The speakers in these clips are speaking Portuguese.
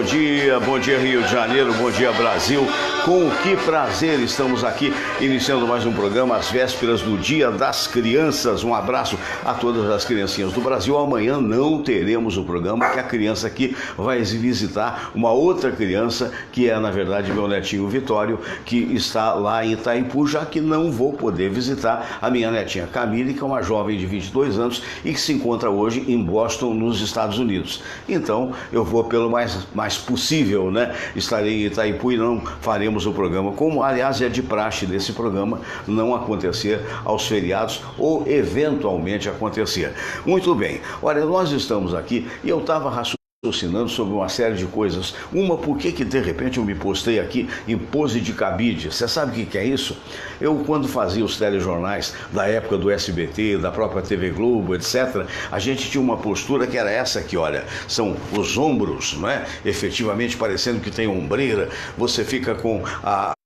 bom dia Rio de Janeiro, bom dia Brasil. Com que prazer estamos aqui iniciando mais um programa às vésperas do Dia das Crianças. Um abraço a todas as criancinhas do Brasil. Amanhã não teremos o programa, que a criança aqui vai visitar uma outra criança, que é na verdade meu netinho Vitório, que está lá em Itaipu, já que não vou poder visitar a minha netinha Camille, que é uma jovem de 22 anos e que se encontra hoje em Boston, nos Estados Unidos. Então eu vou pelo mais possível, né? Estarei em Itaipu e não faremos o programa, como aliás é de praxe desse programa não acontecer aos feriados ou eventualmente acontecer. Muito bem, olha, nós estamos aqui e eu estava raciocinando sobre uma série de coisas. Uma, por que de repente eu me postei aqui em pose de cabide? Você sabe o que é isso? Eu, quando fazia os telejornais da época do SBT, da própria TV Globo, etc., a gente tinha uma postura que era essa aqui, olha, são os ombros, não é? Efetivamente parecendo que tem ombreira, você fica com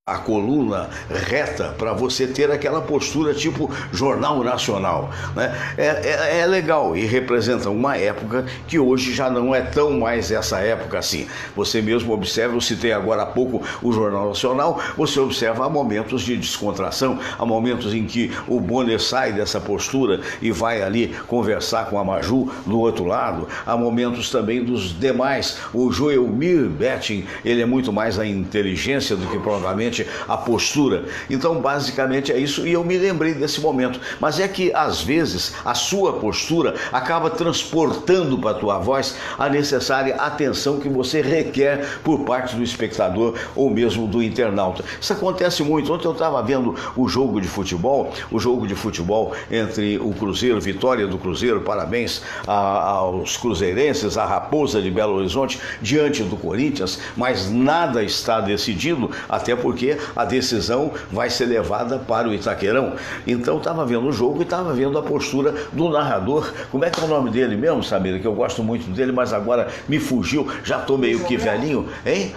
a coluna reta para você ter aquela postura tipo Jornal Nacional, né? É legal e representa uma época que hoje já não é tão mais essa época assim. Você mesmo observa, eu citei agora há pouco o Jornal Nacional, você observa há momentos de descontração, há momentos em que o Bonner sai dessa postura e vai ali conversar com a Maju do outro lado, há momentos também dos demais. O Joelmir Betting, ele é muito mais a inteligência do que provavelmente a postura. Então basicamente é isso, e eu me lembrei desse momento. Mas é que às vezes a sua postura acaba transportando para a tua voz a necessária atenção que você requer por parte do espectador ou mesmo do internauta. Isso acontece muito. Ontem eu estava vendo o jogo de futebol entre o Cruzeiro, vitória do Cruzeiro, parabéns aos cruzeirenses, a Raposa de Belo Horizonte diante do Corinthians, mas nada está decidido, até porque a decisão vai ser levada para o Itaquerão. Então estava vendo o jogo e estava vendo a postura do narrador. Como é que é o nome dele mesmo, Samira? Que eu gosto muito dele, mas agora me fugiu, já estou meio que velhinho, hein?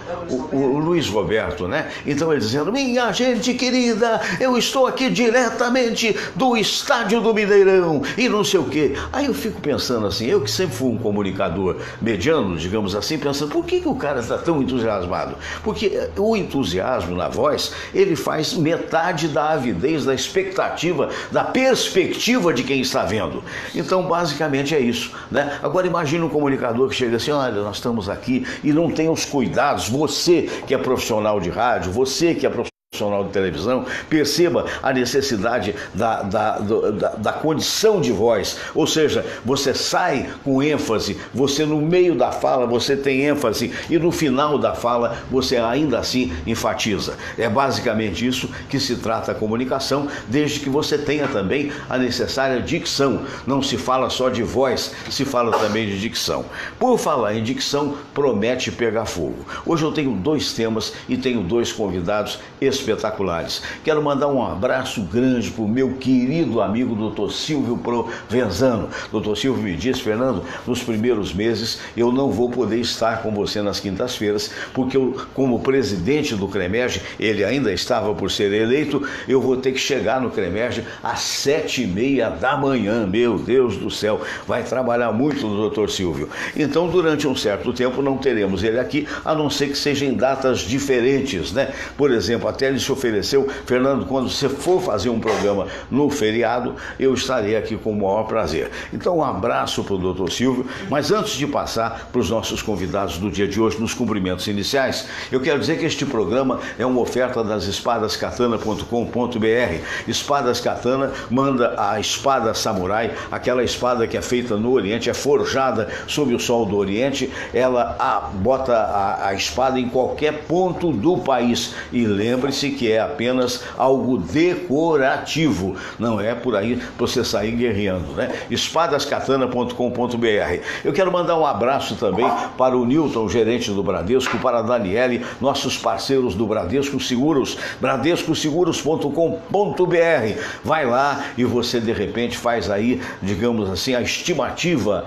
O Luiz Roberto, né? Então ele dizendo: minha gente querida, eu estou aqui diretamente do estádio do Mineirão e não sei o quê. Aí eu fico pensando assim, eu que sempre fui um comunicador mediano, digamos assim, pensando, por que o cara está tão entusiasmado? Porque o entusiasmo na voz, ele faz metade da avidez, da expectativa, da perspectiva de quem está vendo. Então, basicamente é isso, né? Agora imagine um comunicador que chega assim: olha, nós estamos aqui, e não tem os cuidados. Você que é profissional de rádio, você que é profissional de televisão, perceba a necessidade da condição de voz, ou seja, você sai com ênfase, você no meio da fala você tem ênfase e no final da fala você ainda assim enfatiza. É basicamente isso que se trata a comunicação, desde que você tenha também a necessária dicção. Não se fala só de voz, se fala também de dicção. Por falar em dicção, promete pegar fogo. Hoje eu tenho dois temas e tenho dois convidados espetaculares. Quero mandar um abraço grande para o meu querido amigo Dr. Silvio Provenzano. Dr. Silvio me disse: Fernando, nos primeiros meses eu não vou poder estar com você nas quintas-feiras, porque eu, como presidente do CREMERGE, ele ainda estava por ser eleito, eu vou ter que chegar no CREMERGE às 7h30 da manhã. Meu Deus do céu, vai trabalhar muito o Dr. Silvio. Então, durante um certo tempo não teremos ele aqui, a não ser que sejam em datas diferentes, né? Por exemplo, até ele se ofereceu: Fernando, quando você for fazer um programa no feriado, eu estarei aqui com o maior prazer. Então, um abraço para o Dr. Silvio. Mas antes de passar para os nossos convidados do dia de hoje, nos cumprimentos iniciais, eu quero dizer que este programa é uma oferta das espadascatana.com.br. Espadas Katana manda a espada samurai, aquela espada que é feita no Oriente, é forjada sob o sol do Oriente. Ela bota a espada em qualquer ponto do país. E lembre-se que é apenas algo decorativo, não é por aí para você sair guerreando, né? espadascatana.com.br. Eu quero mandar um abraço também para o Newton, gerente do Bradesco, para a Daniele, nossos parceiros do Bradesco Seguros, bradescoseguros.com.br. Vai lá e você de repente faz aí, digamos assim, a estimativa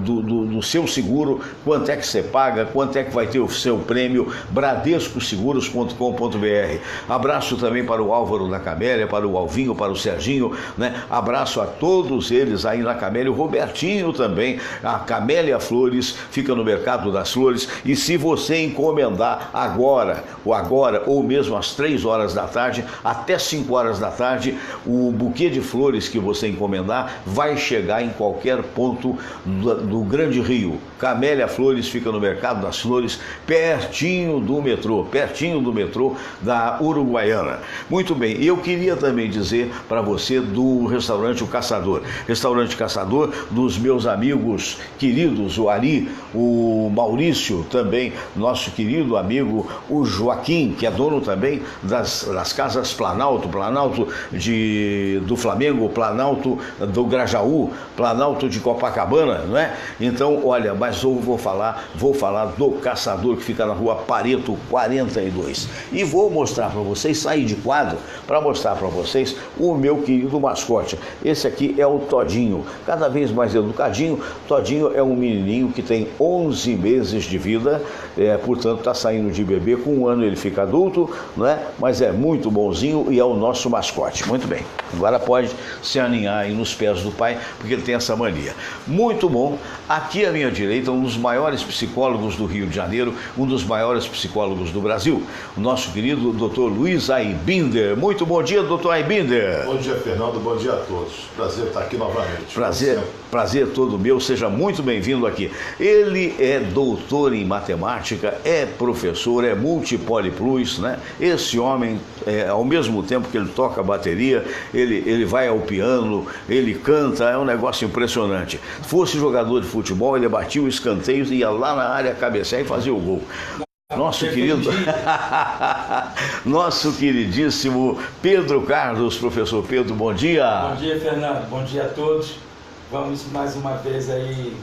do seu seguro, quanto é que você paga, quanto é que vai ter o seu prêmio, bradescoseguros.com.br. Abraço também para o Álvaro da Camélia, para o Alvinho, para o Serginho, né? Abraço a todos eles aí na Camélia, o Robertinho também, a Camélia Flores, fica no Mercado das Flores, e se você encomendar agora ou mesmo às 3 horas da tarde, até 5 horas da tarde, o buquê de flores que você encomendar vai chegar em qualquer ponto do Grande Rio. Camélia Flores fica no Mercado das Flores, pertinho do metrô da Uruguaiana. Muito bem, eu queria também dizer para você do restaurante O Caçador. Restaurante Caçador, dos meus amigos queridos, o Ari, o Maurício também, nosso querido amigo, o Joaquim, que é dono também das casas Planalto do Flamengo, Planalto do Grajaú, Planalto de Copacabana, não é? Então, olha, mas eu vou falar do Caçador, que fica na rua Pareto 42. E vou mostrar para vocês, sair de quadro, para mostrar para vocês o meu querido mascote. Esse aqui é o Todinho, cada vez mais educadinho. Todinho é um menininho que tem 11 meses de vida, portanto está saindo de bebê, com 1 ano ele fica adulto, não é? Mas é muito bonzinho e é o nosso mascote. Muito bem, agora pode se aninhar aí nos pés do pai, porque ele tem essa mania. Muito bom. Aqui à minha direita, um dos maiores psicólogos do Rio de Janeiro, um dos maiores psicólogos do Brasil, o nosso querido Dr. Luiz Aibinder. Muito bom dia, Dr. Aibinder. Bom dia, Fernando. Bom dia a todos. Prazer estar aqui novamente. Prazer todo meu. Seja muito bem-vindo aqui. Ele é doutor em matemática, é professor, é multipoliplus, né? Esse homem, ao mesmo tempo que ele toca bateria, ele vai ao piano, ele canta, é um negócio impressionante. Fosse jogador de futebol, ele batia o escanteio, ia lá na área cabecear e fazia o gol. Nosso querido, nosso queridíssimo Pedro Carlos, professor Pedro, bom dia. Bom dia, Fernando, bom dia a todos. Vamos mais uma vez aí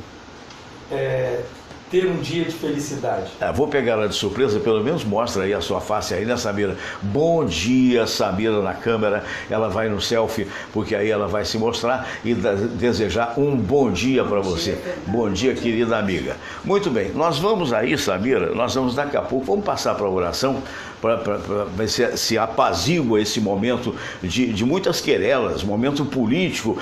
ter um dia de felicidade. Vou pegar ela de surpresa, pelo menos mostra aí a sua face aí, né, Samira? Bom dia, Samira, na câmera. Ela vai no selfie, porque aí ela vai se mostrar e desejar um bom dia para você. Bom dia, querida amiga. Muito bem, nós vamos aí, Samira, nós vamos daqui a pouco, vamos passar para a oração, para ver se apazigua esse momento de muitas querelas, momento político,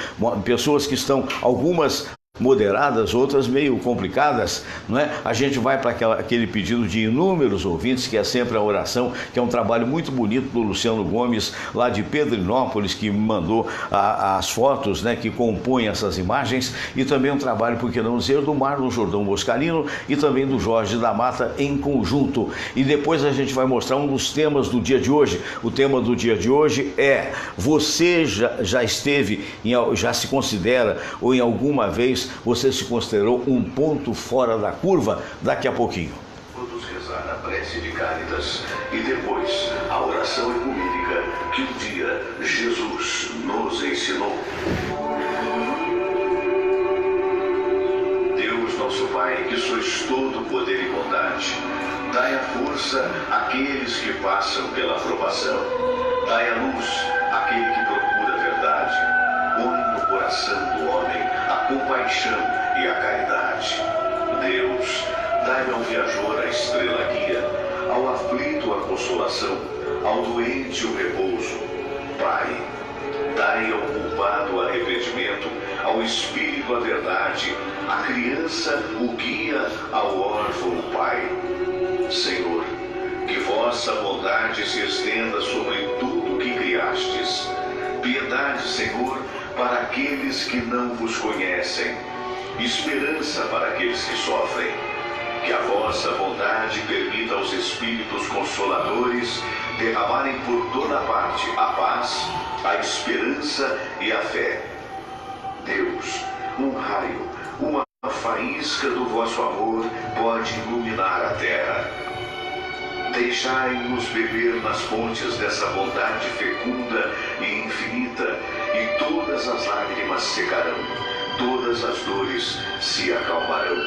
pessoas que estão, algumas moderadas, outras meio complicadas, não é? A gente vai para aquele pedido de inúmeros ouvintes, que é sempre a oração, que é um trabalho muito bonito do Luciano Gomes, lá de Pedrinópolis, que me mandou as fotos, né, que compõem essas imagens, e também um trabalho, por que não dizer, do Marlon Jordão Boscalino e também do Jorge da Mata em conjunto. E depois a gente vai mostrar um dos temas do dia de hoje. O tema do dia de hoje é: você já esteve, já se considera, ou em alguma vez você se considerou um ponto fora da curva? Daqui a pouquinho. Todos rezar a prece de Cáritas e depois a oração ecumênica que um dia Jesus nos ensinou. Deus nosso Pai, que sois todo poder e bondade, dai a força àqueles que passam pela aprovação. Dai a luz àquele que procura a verdade. Põe no coração do homem a compaixão e a caridade. Deus, dai ao viajor a estrela guia, ao aflito a consolação, ao doente o repouso. Pai, dai ao culpado o arrependimento, ao espírito a verdade, à criança o guia, ao órfão o Pai. Senhor, que vossa bondade se estenda sobre tudo que criastes. Piedade, Senhor, para aqueles que não vos conhecem, esperança para aqueles que sofrem. Que a vossa bondade permita aos Espíritos Consoladores derramarem por toda parte a paz, a esperança e a fé. Deus, um raio, uma faísca do vosso amor pode iluminar a terra. Deixai-nos beber nas fontes dessa bondade fecunda e infinita, e todas as lágrimas secarão, todas as dores se acalmarão.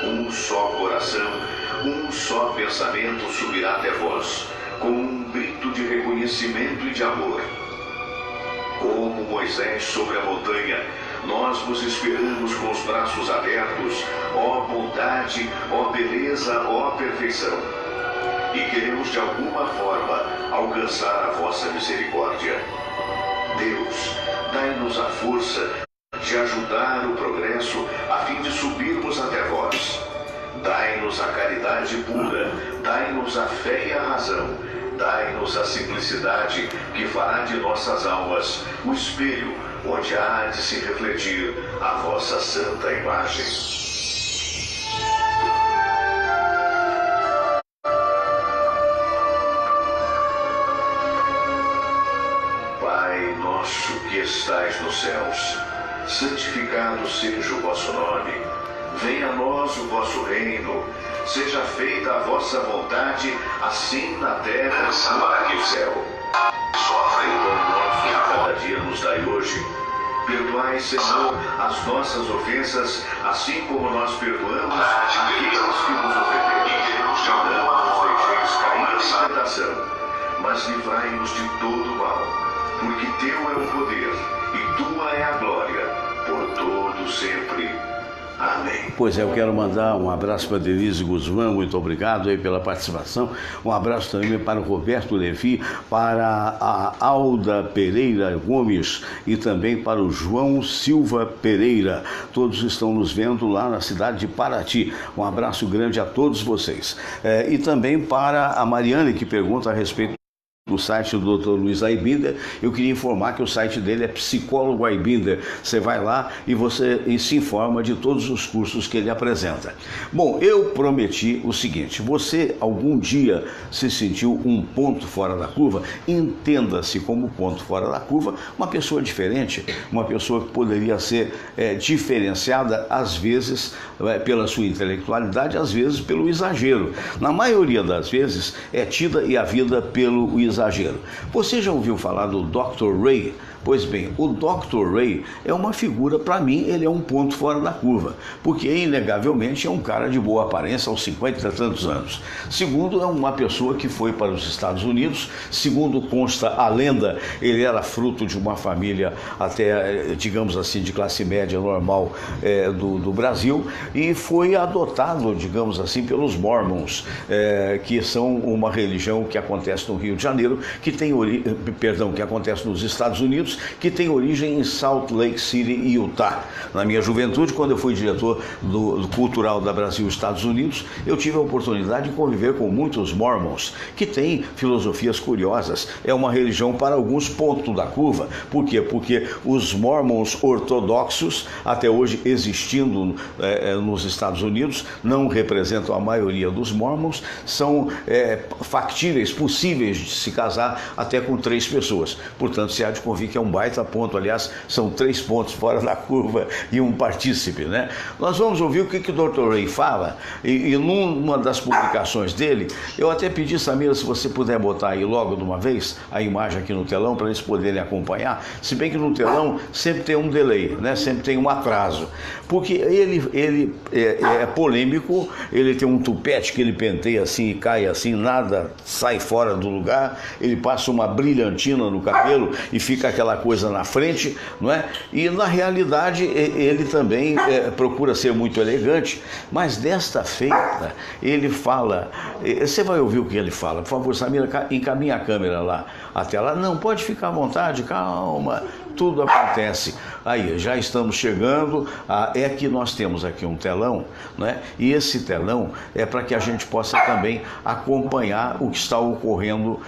Um só coração, um só pensamento subirá até vós, com um grito de reconhecimento e de amor. Como Moisés sobre a montanha, nós vos esperamos com os braços abertos, ó bondade, ó beleza, ó perfeição. E queremos de alguma forma alcançar a vossa misericórdia. Deus, dai-nos a força de ajudar o progresso a fim de subirmos até vós. Dai-nos a caridade pura, dai-nos a fé e a razão, dai-nos a simplicidade que fará de nossas almas o espelho onde há de se refletir a vossa santa imagem. Pai nosso que estais nos céus, santificado seja o vosso nome. Venha a nós o vosso reino. Seja feita a vossa vontade, assim na terra como no céu. O pão nosso de cada dia nos dai hoje. Perdoai, Senhor, as nossas ofensas, assim como nós perdoamos aqueles que nos ofenderam. Não nos deixeis cair em tentação, mas livrai-nos de todo mal, porque teu é o poder e tua é a glória, por todo sempre. Amém. Pois é, eu quero mandar um abraço para Denise Guzmán, muito obrigado aí pela participação. Um abraço também para o Roberto Levi, para a Alda Pereira Gomes e também para o João Silva Pereira. Todos estão nos vendo lá na cidade de Paraty. Um abraço grande a todos vocês. E também para a Mariane, que pergunta a respeito do site do Dr. Luiz Aibinder. Eu queria informar que o site dele é Psicólogo Aibinder. Você vai lá e se informa de todos os cursos que ele apresenta. Bom, eu prometi o seguinte: você algum dia se sentiu um ponto fora da curva? Entenda-se como ponto fora da curva uma pessoa diferente, uma pessoa que poderia ser diferenciada, às vezes pela sua intelectualidade, às vezes pelo exagero. Na maioria das vezes é tida e a vida pelo exagero. Você já ouviu falar do Dr. Ray? Pois bem, o Dr. Ray é uma figura, para mim, ele é um ponto fora da curva, porque inegavelmente é um cara de boa aparência aos 50 e tantos anos. Segundo, é uma pessoa que foi para os Estados Unidos. Segundo consta a lenda, ele era fruto de uma família até, digamos assim, de classe média normal do Brasil, e foi adotado, digamos assim, pelos Mormons, que são uma religião que acontece no Rio de Janeiro, que acontece nos Estados Unidos, que tem origem em Salt Lake City, Utah. Na minha juventude, quando eu fui diretor do Cultural da Brasil Estados Unidos, eu tive a oportunidade de conviver com muitos Mormons, que têm filosofias curiosas. É uma religião para alguns pontos da curva. Por quê? Porque os Mormons ortodoxos, até hoje existindo nos Estados Unidos, não representam a maioria dos Mormons, são factíveis, possíveis de se casar até com 3 pessoas. Portanto, se há de convir que é um baita ponto. Aliás, são 3 pontos fora da curva e um partícipe, né? Nós vamos ouvir o que o Dr. Ray fala, e numa das publicações dele, eu até pedi, Samira, se você puder botar aí logo de uma vez a imagem aqui no telão, para eles poderem acompanhar, se bem que no telão sempre tem um delay, né? Sempre tem um atraso, porque ele é polêmico, ele tem um tupete que ele penteia assim e cai assim, nada sai fora do lugar, ele passa uma brilhantina no cabelo e fica aquela coisa na frente, não é? E na realidade ele também procura ser muito elegante, mas desta feita ele fala, você vai ouvir o que ele fala, por favor, Samira, encaminha a câmera lá, até lá. Não, pode ficar à vontade, calma, tudo acontece. Aí, já estamos chegando, é que nós temos aqui um telão, né? E esse telão é para que a gente possa também acompanhar o que está ocorrendo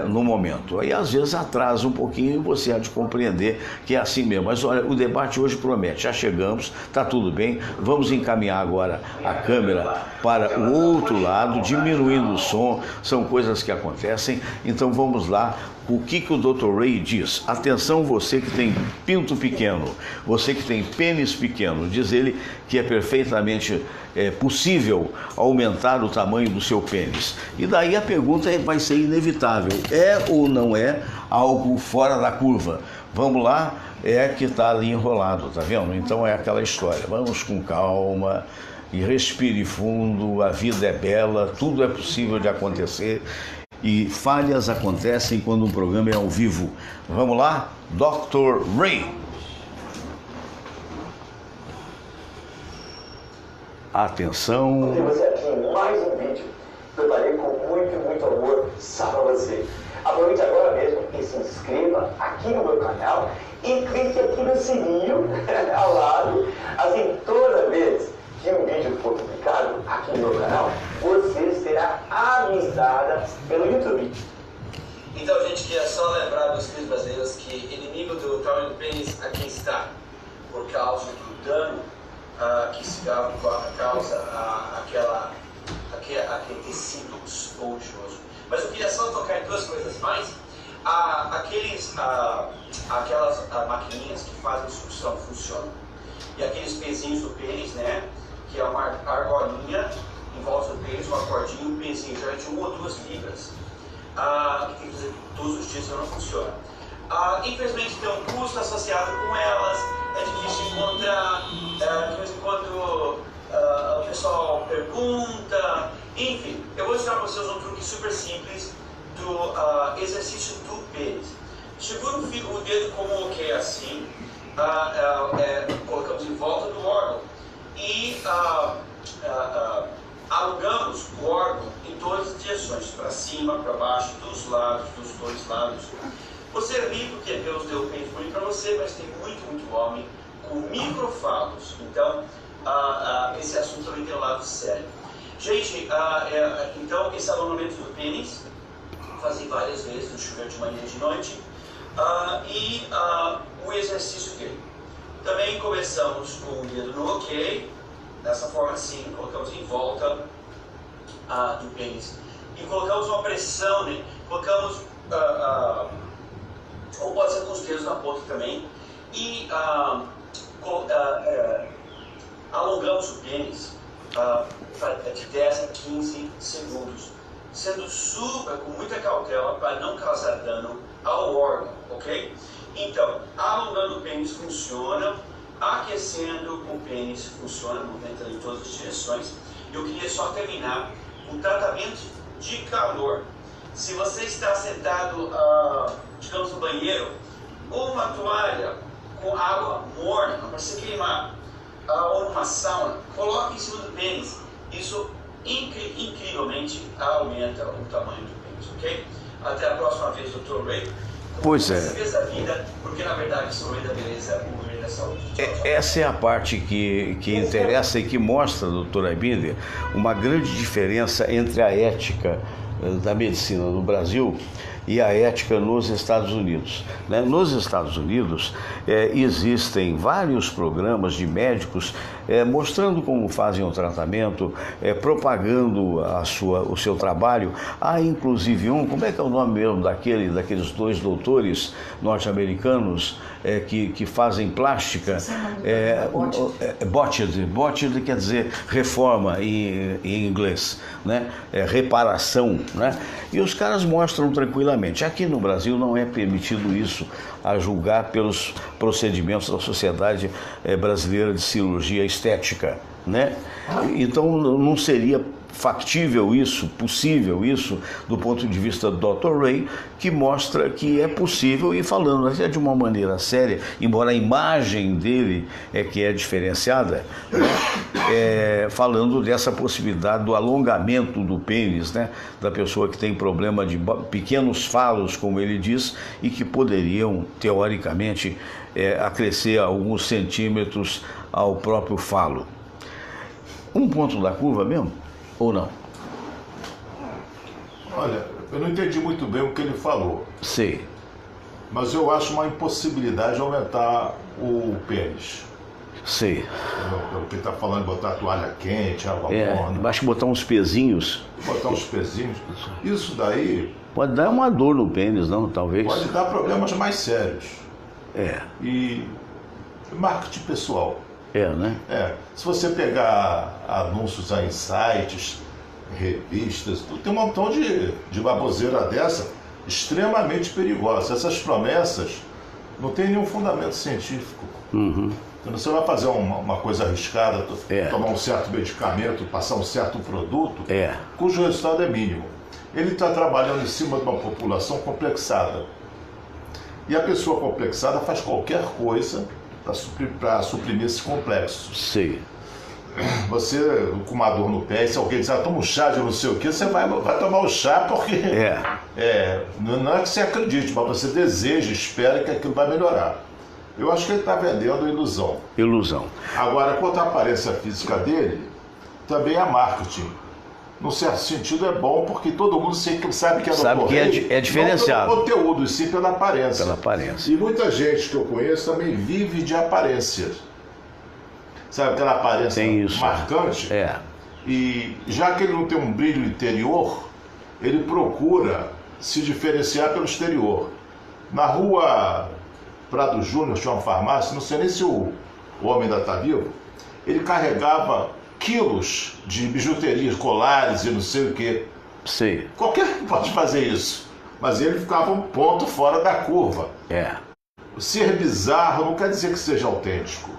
no momento. Aí, às vezes, atrasa um pouquinho e você há de compreender que é assim mesmo. Mas, olha, o debate hoje promete. Já chegamos, está tudo bem. Vamos encaminhar agora a câmera para o outro lado, diminuindo o som. São coisas que acontecem. Então, vamos lá. O que o Dr. Ray diz? Atenção, você que tem pinto pequeno, você que tem pênis pequeno, diz ele que é perfeitamente possível aumentar o tamanho do seu pênis. E daí a pergunta vai ser inevitável: é ou não é algo fora da curva? Vamos lá, que está ali enrolado, tá vendo? Então é aquela história, vamos com calma e respire fundo, a vida é bela, tudo é possível de acontecer. E falhas acontecem quando um programa é ao vivo. Vamos lá? Dr. Ray. Atenção. Temos aqui mais um vídeo. Preparei com muito amor só para você. aproveite agora mesmo e se inscreva aqui no meu canal e clique aqui no sininho ao lado. Assim, toda vez que um vídeo for publicado aqui no meu canal, você será avisada pelo YouTube. Então, gente, queria só lembrar dos filhos brasileiros que inimigo do tamanho do pênis aqui está, por causa do dano que se causa aquele tecido esponjoso. Mas eu queria só tocar em duas coisas mais. Aquelas maquininhas que fazem sucção funcionam. E aqueles pezinhos do pênis, né? Que é uma argolinha em volta do pênis, uma cordinha, um pezinho já de 1 ou 2 libras. Que tem que fazer todos os dias, não funciona. Infelizmente tem um custo associado com elas, é difícil encontrar, de vez em quando o pessoal pergunta, enfim, eu vou ensinar para vocês um truque super simples do exercício do pênis. Segura o dedo como que é assim, colocamos em volta do órgão e alongamos o órgão em todas as direções, para cima, para baixo, dos lados, dos dois lados. Você é rico porque Deus deu o pênis bonito para você, mas tem muito homem com microfalos. Então, esse assunto também tem um lado sério. Gente, então esse alongamento do pênis, fazem várias vezes, no chuveiro de manhã e de noite, e o exercício dele. Também começamos com o dedo no OK, dessa forma assim, colocamos em volta do pênis e colocamos uma pressão nele, colocamos, ou pode ser com os dedos na ponta também, e alongamos o pênis de 10 a 15 segundos, sendo super com muita cautela para não causar dano ao órgão, ok? Então, alongando o pênis funciona, aquecendo o pênis funciona, movimentando em todas as direções. Eu queria só terminar com o tratamento de calor. Se você está sentado, digamos, no banheiro, ou uma toalha com água morna, não precisa queimar, ou numa sauna, coloque em cima do pênis. Isso incrivelmente aumenta o tamanho do pênis, ok? Até a próxima vez, Dr. Ray. Pois é. Da vida, porque na verdade isso é da beleza, o meio da saúde. Tchau, tchau. Essa é a parte que interessa e que mostra, doutor Aibinder, uma grande diferença entre a ética da medicina no Brasil e a ética nos Estados Unidos. Nos Estados Unidos existem vários programas de médicos mostrando como fazem o tratamento, propagando o seu trabalho. Há inclusive como é que é o nome mesmo daqueles 2 doutores norte-americanos que fazem plástica? Botched quer dizer reforma em inglês, né? Reparação, né? E os caras mostram tranquilamente. Aqui no Brasil não é permitido isso, a julgar pelos procedimentos da Sociedade Brasileira de Cirurgia Estética, né? Então não seria factível isso, possível isso, do ponto de vista do Dr. Ray, que mostra que é possível, e falando até de uma maneira séria, embora a imagem dele que é diferenciada, né? Falando dessa possibilidade do alongamento do pênis, né? Da pessoa que tem problema de pequenos falos, como ele diz, e que poderiam, teoricamente, acrescer alguns centímetros ao próprio falo. Um ponto da curva mesmo? Ou não? Olha, eu não entendi muito bem o que ele falou. Sei. Mas eu acho uma impossibilidade aumentar o pênis. Sei. Pelo que ele está falando, botar toalha quente, água morna. Acho que botar uns pezinhos. Botar uns pezinhos. Isso daí... Pode dar uma dor no pênis, não? Talvez. Pode dar problemas mais sérios. E marketing pessoal. Né? Se você pegar anúncios em sites, revistas, tem um montão de baboseira dessa extremamente perigosa. Essas promessas não tem nenhum fundamento científico. Uhum. Então, você vai fazer uma coisa arriscada, tomar um certo medicamento, passar um certo produto, cujo resultado é mínimo. Ele está trabalhando em cima de uma população complexada. E a pessoa complexada faz qualquer coisa para suprimir esse complexo. Sim. você com uma dor no pé, se alguém dizer, toma um chá de não sei o que, você vai tomar o chá porque não é que você acredite, mas você deseja, espera que aquilo vai melhorar. Eu acho que ele está vendendo ilusão. Ilusão. Agora, quanto à aparência física dele, também é marketing. Num certo sentido é bom, porque todo mundo sabe que é Sabe que é diferenciado. Não pelo conteúdo, e sim pela aparência. Pela aparência. E muita gente que eu conheço também vive de aparência. Sabe aquela aparência marcante? É. E já que ele não tem um brilho interior, ele procura se diferenciar pelo exterior. Na rua Prado Júnior tinha uma farmácia, não sei nem se o homem ainda está vivo, ele carregava quilos de bijuterias, colares e não sei o quê. Sim. Qualquer um pode fazer isso, mas ele ficava um ponto fora da curva. É. Ser bizarro não quer dizer que seja autêntico.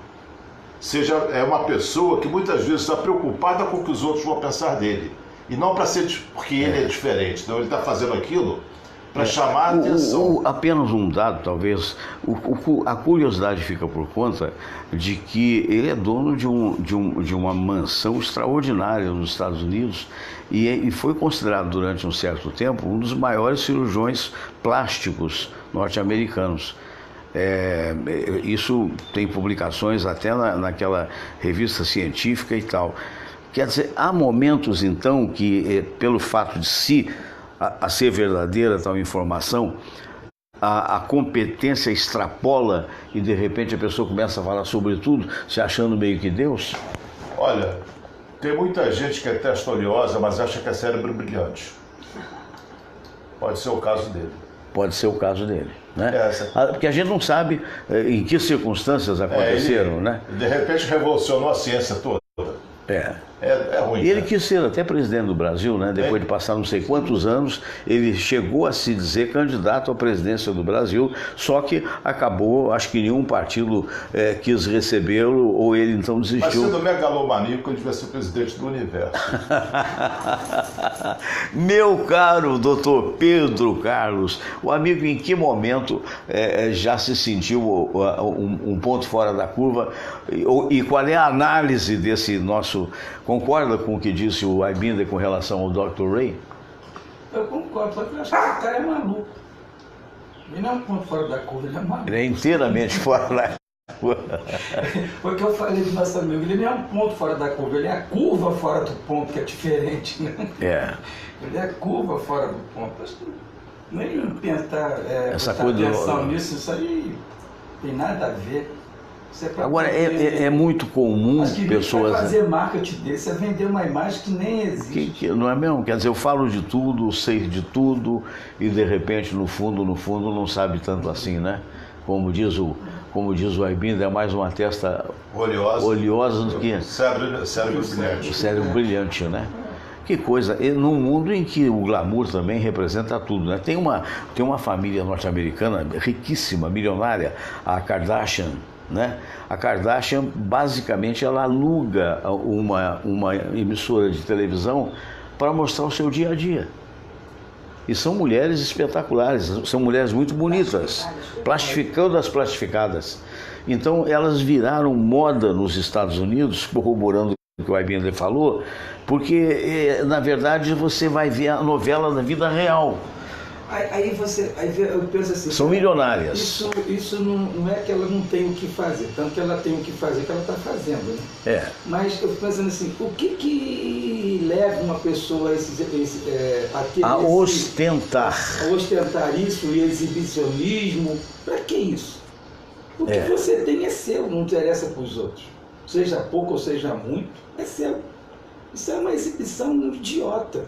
É uma pessoa que muitas vezes está preocupada com o que os outros vão pensar dele. E não para ser porque ele é diferente. Então ele está fazendo aquilo para chamar a atenção. Apenas um dado, talvez. A curiosidade fica por conta de que ele é dono de uma mansão extraordinária nos Estados Unidos e foi considerado durante um certo tempo um dos maiores cirurgiões plásticos norte-americanos. Isso tem publicações até naquela revista científica e tal. Quer dizer, há momentos então que, pelo fato de a ser verdadeira tal informação, a competência extrapola e de repente a pessoa começa a falar sobre tudo, se achando meio que Deus? Olha, tem muita gente que é testa oleosa, mas acha que é cérebro brilhante. Pode ser o caso dele. Pode ser o caso dele, né? Porque a gente não sabe em que circunstâncias aconteceram, né? De repente revolucionou a ciência toda. É ruim. E ele quis ser até presidente do Brasil, né? Depois de passar não sei quantos anos, ele chegou a se dizer candidato à presidência do Brasil, só que acabou, acho que nenhum partido quis recebê-lo, ou ele então desistiu. Mas sendo megalomaníaco, ele devia ser presidente do universo. Meu caro doutor Pedro Carlos, o amigo em que momento já se sentiu um ponto fora da curva e qual é a análise desse nosso... Concorda com o que disse o Aibinder com relação ao Dr. Ray? Eu concordo, só que eu acho que esse cara é maluco. Ele não é um ponto fora da curva, ele é maluco. Ele é inteiramente fora da curva. Foi o que eu falei do nosso amigo, ele não é um ponto fora da curva, ele é a curva fora do ponto, que é diferente, né? Ele é a curva fora do ponto. Acho que nem tentar prestar atenção nisso, isso aí tem nada a ver. Agora, é muito comum pessoas... fazer marketing desse é vender uma imagem que nem existe. Não é mesmo? Quer dizer, eu falo de tudo, sei de tudo e de repente, no fundo, não sabe tanto assim, né? Como diz o Aibinder, é mais uma testa oleosa do que... Cérebro brilhante. Cérebro brilhante, né? Que coisa, num mundo em que o glamour também representa tudo, né? Tem uma família norte-americana riquíssima, milionária, a Kardashian, né? A Kardashian, basicamente, ela aluga uma emissora de televisão para mostrar o seu dia a dia. E são mulheres espetaculares, são mulheres muito bonitas, plastificando as plastificadas. Então, elas viraram moda nos Estados Unidos, corroborando o que o Aibinder falou, porque, na verdade, você vai ver a novela da vida real. Aí eu penso assim... São milionárias. Isso não é que ela não tem o que fazer, tanto que ela tem o que fazer, que ela está fazendo, né? Mas eu fico pensando assim, o que leva uma pessoa a ostentar? A ostentar isso e exibicionismo? Para que isso? O que você tem é seu, não interessa para os outros. Seja pouco ou seja muito, é seu. Isso é uma exibição idiota.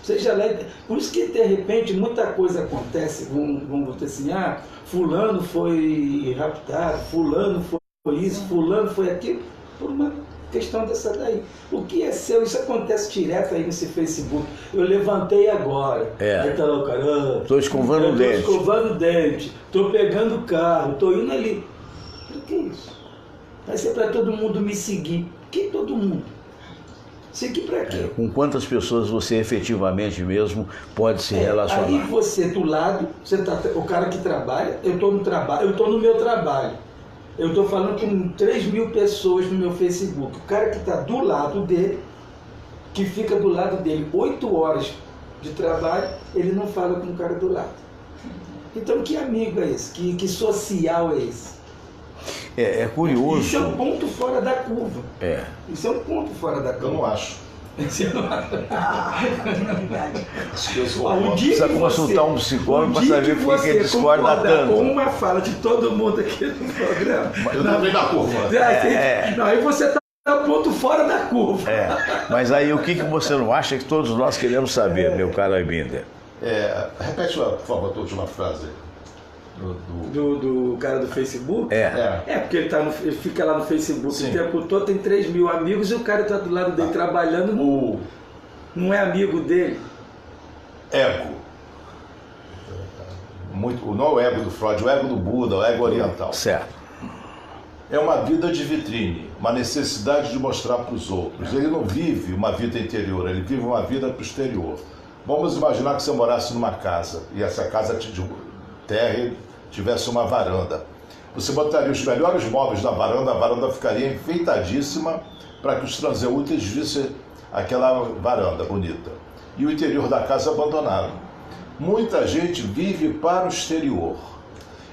Seja leve. Por isso que, de repente, muita coisa acontece, vamos dizer assim, fulano foi raptado, fulano foi isso, fulano foi aquilo, por uma questão dessa daí. O que é seu, isso acontece direto aí nesse Facebook. Eu levantei agora, aí tá lá o cara, estou escovando o dente. Estou escovando o dente, estou pegando o carro, estou indo ali. Por que isso? Vai ser para todo mundo me seguir. Que todo mundo? Seguir para quê? Com quantas pessoas você efetivamente mesmo pode se relacionar? Aí você do lado, o cara que trabalha, eu estou no trabalho, eu estou no meu trabalho. Eu estou falando com 3.000 pessoas no meu Facebook. O cara que está do lado dele, que fica do lado dele 8 horas de trabalho, ele não fala com o cara do lado. Então, que amigo é esse? Que social é esse? É curioso. Isso é um ponto fora da curva. É. Isso é um ponto fora da curva. Eu não acho. Precisa consultar um psicólogo para saber por que ele discorda tanto. Com uma fala de todo mundo aqui no programa. Eu também na curva. Não, aí você está um ponto fora da curva. Mas aí o que você não acha que todos nós queremos saber, meu caro Aybinder? Repete, por favor, a última frase. Do cara do Facebook? Porque ele fica lá no Facebook o tempo todo, tem 3.000 amigos e o cara está do lado dele trabalhando, não é amigo dele. Ego. Não é o ego do Freud, o ego do Buda, o ego oriental. Certo. É uma vida de vitrine, uma necessidade de mostrar para os outros. Ele não vive uma vida interior, ele vive uma vida para o exterior. Vamos imaginar que você morasse numa casa e essa casa de terra tivesse uma varanda. Você botaria os melhores móveis na varanda, a varanda ficaria enfeitadíssima para que os transeúntes vissem aquela varanda bonita. E o interior da casa abandonado. Muita gente vive para o exterior.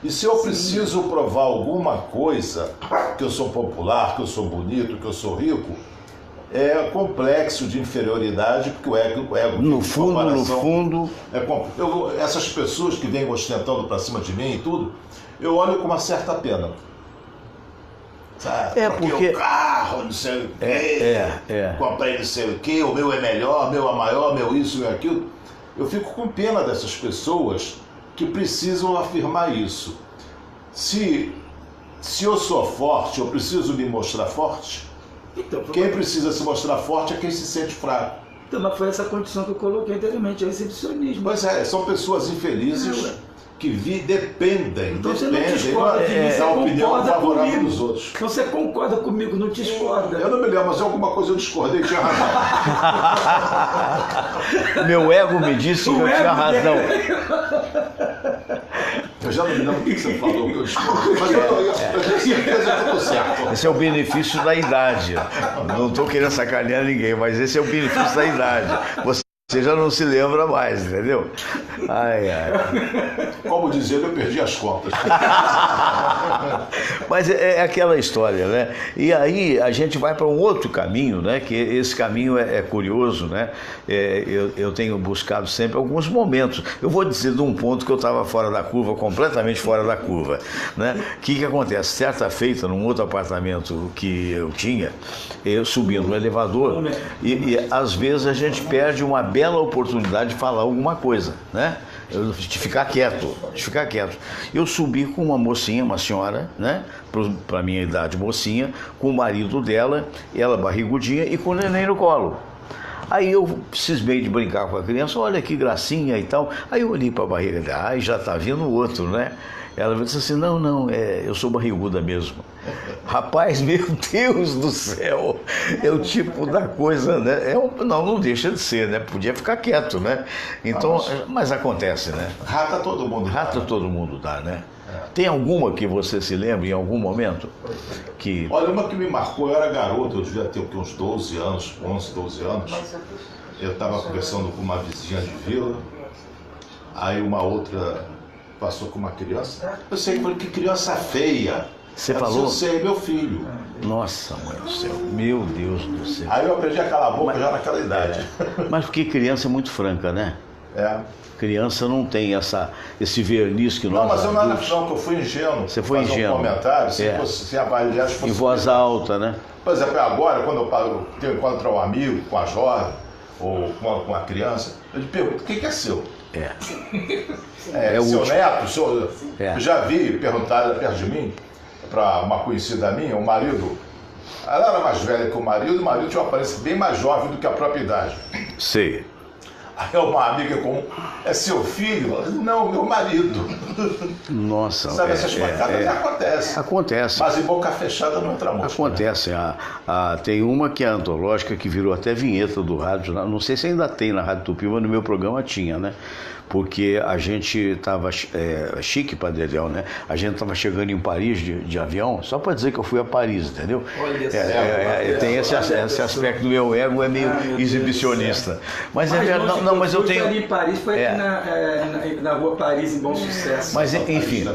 E se eu preciso provar alguma coisa, que eu sou popular, que eu sou bonito, que eu sou rico, é complexo de inferioridade, porque o ego no fundo... essas pessoas que vêm ostentando para cima de mim e tudo, eu olho com uma certa pena. Sabe? Porque o carro, não sei o quê, comprei não sei o quê, o meu é melhor, o meu é maior, o meu isso e aquilo. Eu fico com pena dessas pessoas que precisam afirmar isso. Se eu sou forte, eu preciso me mostrar forte. Então, quem precisa se mostrar forte é quem se sente fraco. Então, mas foi essa condição que eu coloquei anteriormente, é o exibicionismo. Pois são pessoas infelizes que dependem então, você não discorda da opinião favorável dos outros. Então você concorda comigo, não discorda. Eu não me lembro, mas alguma coisa eu discordei, tinha razão. Meu ego me disse que eu tinha razão. Eu já não me lembro o que você falou, que eu discordei, mas eu tenho certeza que eu estou certo. Esse é o benefício da idade. Não estou querendo sacanear ninguém, mas esse é o benefício da idade. Você já não se lembra mais, entendeu? Como dizer, eu perdi as contas. Mas é aquela história, né? E aí a gente vai para um outro caminho, né? Que esse caminho é curioso, né? Eu tenho buscado sempre alguns momentos. Eu vou dizer de um ponto que eu estava fora da curva, completamente fora da curva, né? O que acontece? Certa feita, num outro apartamento que eu tinha, eu subi no elevador e às vezes a gente perde uma bela oportunidade de falar alguma coisa, né? De ficar quieto. Eu subi com uma mocinha, uma senhora, né? Para minha idade, mocinha, com o marido dela, ela barrigudinha e com o neném no colo. Aí eu cismei de brincar com a criança, olha que gracinha e tal. Aí eu olhei para a barriga dela, já tá vindo o outro, né? Ela disse assim, não, eu sou barriguda mesmo. Rapaz, meu Deus do céu, é o tipo da coisa, né? Não deixa de ser, né? Podia ficar quieto, né? Então, mas acontece, né? Rata todo mundo dá, né? Tem alguma que você se lembra em algum momento? Olha, uma que me marcou, eu era garoto, eu devia ter uns 12 anos, 11, 12 anos. Eu estava conversando com uma vizinha de vila, aí uma outra passou com uma criança. Eu sei, que criança feia. Você falou? Eu sei, meu filho. Nossa, mãe do céu, meu Deus do céu. Aí eu aprendi a calar a boca já naquela idade. Mas porque criança é muito franca, né? Criança não tem esse verniz que nós... Não, mas eu não era que eu fui ingênuo. Você foi ingênuo. Um comentário, se avaliar... Em voz alta, né? Por exemplo, agora, quando eu encontro um amigo com a jovem, ou com uma criança, eu lhe pergunto, o que é seu? Seu neto? Eu já vi perguntar perto de mim, para uma conhecida minha, o marido, ela era mais velha que o marido tinha uma aparência bem mais jovem do que a própria idade. Sei. Aí uma amiga comum, é seu filho? Não, meu marido. Nossa. Sabe, essas pancadas acontecem. Acontece. Mas em boca fechada não entra mosca. Acontece. Né? Tem uma que é antológica, que virou até vinheta do rádio. Não sei se ainda tem na Rádio Tupi, mas no meu programa tinha, né? Porque a gente estava chique, Padre Eliel, né? A gente estava chegando em Paris de avião, só para dizer que eu fui a Paris, entendeu? Tem esse aspecto do meu ego, é meio exibicionista. Mas é verdade, não, mas eu tenho... em Paris foi aqui na rua Paris, em Bom Sucesso. Mas enfim,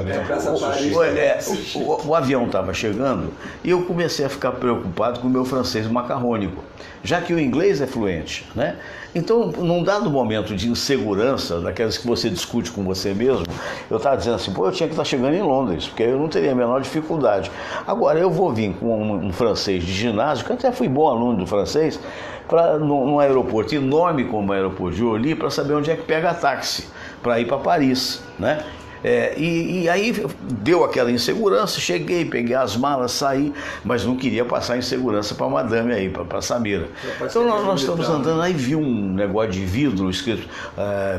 o avião estava chegando e eu comecei a ficar preocupado com o meu francês macarrônico, já que o inglês é fluente, né? Então, num dado momento de insegurança, daquelas que você discute com você mesmo, eu estava dizendo assim, eu tinha que estar chegando em Londres, porque eu não teria a menor dificuldade. Agora, eu vou vir com um francês de ginásio, que até fui bom aluno do francês, num aeroporto enorme como o aeroporto de Orly, para saber onde é que pega táxi, para ir para Paris, né? E aí deu aquela insegurança, cheguei, peguei as malas, saí, mas não queria passar insegurança para a madame aí, para a Samira. Então nós estamos andando, aí vi um negócio de vidro escrito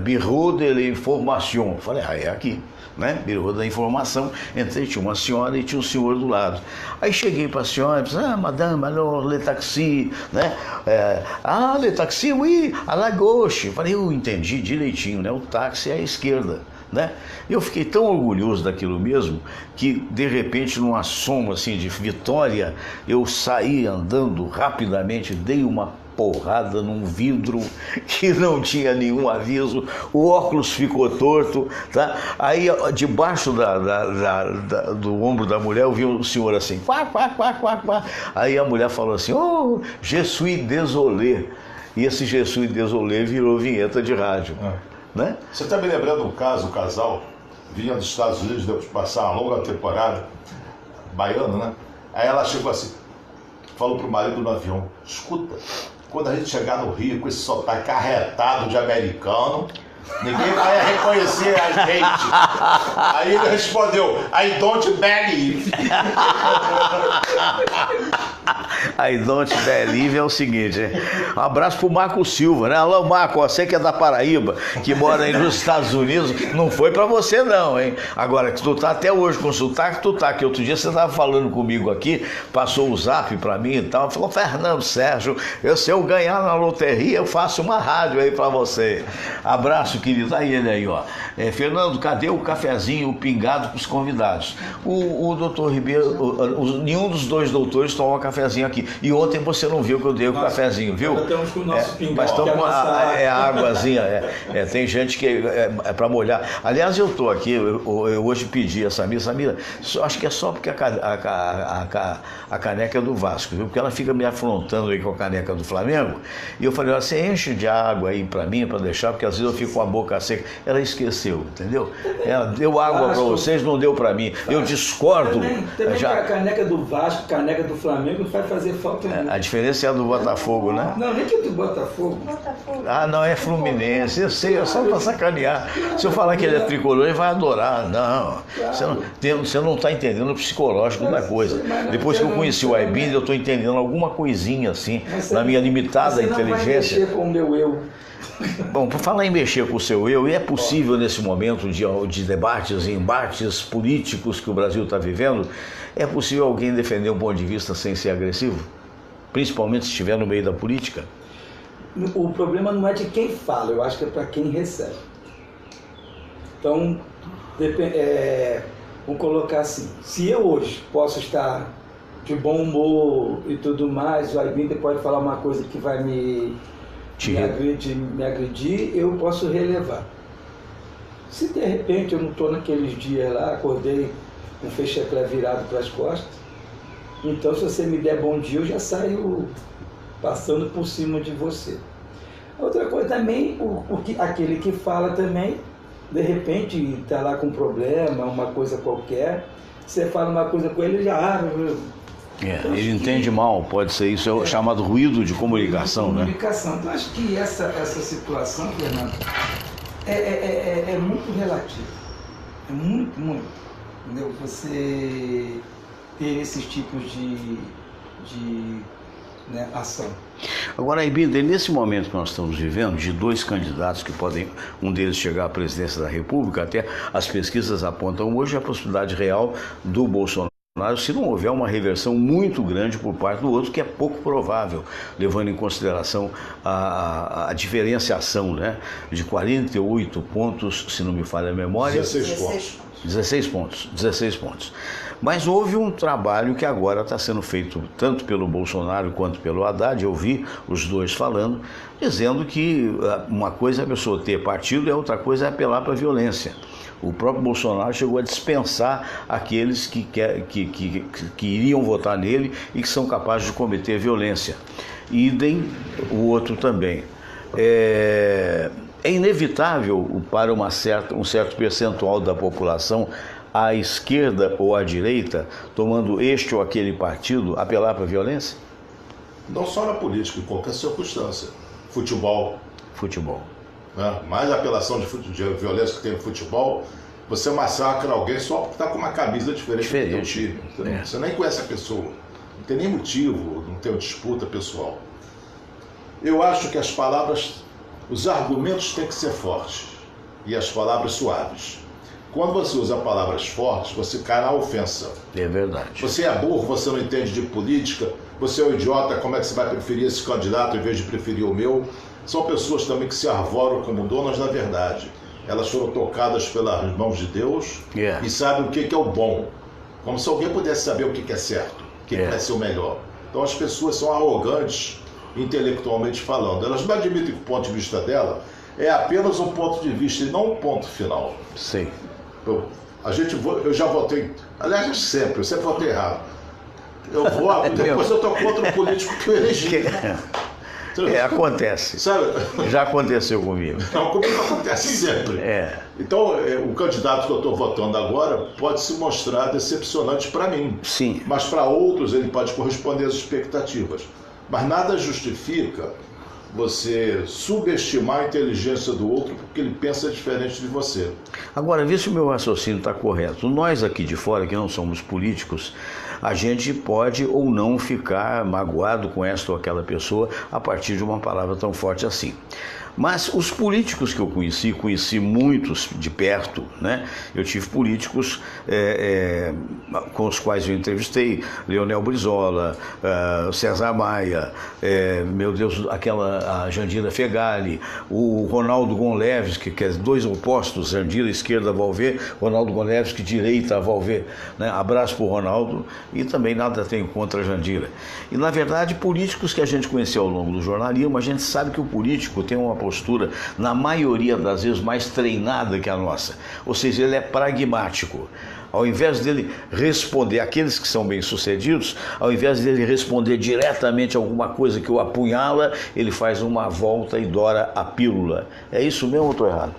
Bureau de l'Information. Falei, é aqui, né? Bureau da Informação. Entrei, tinha uma senhora e tinha um senhor do lado. Aí cheguei para a senhora e disse, madame, alors, le taxi, né? Le taxi, oui, à la gauche. Falei, eu entendi direitinho, né? O táxi é à esquerda. Né? Eu fiquei tão orgulhoso daquilo mesmo que de repente, num assomo assim de vitória, eu saí andando rapidamente, dei uma porrada num vidro que não tinha nenhum aviso, o óculos ficou torto, tá? Aí debaixo do ombro da mulher eu vi um senhor assim, quá, quá, quá, quá, quá. Aí a mulher falou assim, oh, je suis désolé, e esse je suis désolé virou vinheta de rádio. Né? Você está me lembrando um caso, o casal vinha dos Estados Unidos depois de passar uma longa temporada, baiano, né? Aí ela chegou assim, falou pro marido no avião, escuta, quando a gente chegar no Rio com esse sotaque arretado de americano, ninguém vai reconhecer a gente. Aí ele respondeu, I don't believe. I don't believe é o seguinte, um abraço pro Marco Silva, né? Alô, Marco, você que é da Paraíba, que mora aí nos Estados Unidos, não foi pra você não, hein? Agora, que tu tá até hoje com sotaque, tu tá, que outro dia você tava falando comigo aqui, passou o zap pra mim e tal, falou, Fernando Sérgio, se eu ganhar na loteria, eu faço uma rádio aí pra você. Abraço, querido. Aí ele aí, ó. Fernando, cadê o cafezinho pingado pros convidados? O doutor Ribeiro, nenhum dos dois doutores toma cafezinho aqui. E ontem você não viu que eu dei o cafezinho, viu? Nós estamos com o nosso pingado. Mas estamos com a águazinha. Tem gente que é para molhar. Aliás, eu estou aqui, eu hoje pedi a Samira, acho que é só porque a caneca é do Vasco, viu? Porque ela fica me afrontando aí com a caneca do Flamengo. E eu falei, você enche de água aí para mim, para deixar, porque às vezes eu fico com a boca seca. Ela esqueceu, entendeu? Ela deu água para vocês, não deu para mim. Eu discordo. Também a caneca do Vasco, caneca do Flamengo, não vai fazer falta nenhuma. A diferença é a do Botafogo, né? Não, nem que é do Botafogo. Não, é Fluminense. Eu sei, é só para sacanear. Se eu falar que ele é tricolor, ele vai adorar. Não, você não está entendendo o psicológico da coisa. Depois que eu conheci o Aibindo, eu estou entendendo alguma coisinha assim, na minha limitada inteligência. Você não vai mexer com o meu eu. Bom, por falar em mexer com o seu eu, e é possível nesse momento de debates e embates políticos que o Brasil está vivendo, é possível alguém defender um ponto de vista sem ser agressivo? Principalmente se estiver no meio da política? O problema não é de quem fala, eu acho que é para quem recebe. Então, vamos colocar assim, se eu hoje posso estar de bom humor e tudo mais, o Aibindo pode falar uma coisa que vai me agredir, eu posso relevar. Se de repente eu não estou naqueles dias lá, acordei com o fecheclé virado para as costas, então se você me der bom dia, eu já saio passando por cima de você. Outra coisa também, aquele que fala também, de repente está lá com um problema, uma coisa qualquer, você fala uma coisa com ele, ele já... ele entende mal, pode ser isso, é chamado ruído de comunicação, né? Então acho que essa situação, Fernando, é muito relativa. É muito, muito. Entendeu? Você ter esses tipos de né, ação. Agora, Ibinder, nesse momento que nós estamos vivendo, de dois candidatos que podem, um deles chegar à presidência da República, até as pesquisas apontam hoje a possibilidade real do Bolsonaro, se não houver uma reversão muito grande por parte do outro, que é pouco provável, levando em consideração a diferenciação, né, de 48 pontos, se não me falha a memória. 16 pontos. Mas houve um trabalho que agora está sendo feito tanto pelo Bolsonaro quanto pelo Haddad. Eu vi os dois falando, dizendo que uma coisa é a pessoa ter partido e a outra coisa é apelar para a violência. O próprio Bolsonaro chegou a dispensar aqueles que iriam votar nele e que são capazes de cometer violência. Idem o outro também. É inevitável para um certo percentual da população, à esquerda ou à direita, tomando este ou aquele partido, apelar para a violência? Não só na política, em qualquer circunstância. Futebol. Né? Mais apelação de violência que tem no futebol, você massacra alguém só porque está com uma camisa diferente do teu time. Você nem conhece a pessoa, não tem nem motivo, não tem uma disputa pessoal. Eu acho que as palavras, os argumentos têm que ser fortes e as palavras suaves. Quando você usa palavras fortes, você cai na ofensa. É verdade. Você é burro, você não entende de política, você é um idiota, como é que você vai preferir esse candidato em vez de preferir o meu? São pessoas também que se arvoram como donas da verdade. Elas foram tocadas pelas mãos de Deus e sabem o que é o bom. Como se alguém pudesse saber o que é certo, o que vai ser o melhor. Então as pessoas são arrogantes, intelectualmente falando. Elas não admitem que o ponto de vista dela é apenas um ponto de vista e não um ponto final. Sim. Eu já votei, aliás, eu sempre votei errado. Eu voto, depois eu estou contra o político que eu elegi. Acontece. Sabe? Já aconteceu comigo. Não, comigo acontece sempre. Então, o candidato que eu estou votando agora pode se mostrar decepcionante para mim. Sim. Mas para outros ele pode corresponder às expectativas. Mas nada justifica você subestimar a inteligência do outro porque ele pensa diferente de você. Agora, vê se o meu raciocínio está correto. Nós aqui de fora, que não somos políticos, a gente pode ou não ficar magoado com esta ou aquela pessoa a partir de uma palavra tão forte assim. Mas os políticos que eu conheci muitos de perto, né? Eu tive políticos com os quais eu entrevistei, Leonel Brizola, César Maia, meu Deus, a Jandira Fegali, o Ronaldo Gonçalves, que é dois opostos, Jandira esquerda, Valvê, Ronaldo Gonçalves, que direita, Valvê, né? Abraço para o Ronaldo e também nada tenho contra a Jandira. E na verdade, políticos que a gente conheceu ao longo do jornalismo, a gente sabe que o político tem uma postura, na maioria das vezes, mais treinada que a nossa. Ou seja, ele é pragmático. Ao invés dele responder, aqueles que são bem-sucedidos, ao invés dele responder diretamente alguma coisa que o apunhala, ele faz uma volta e dora a pílula. É isso mesmo ou estou errado?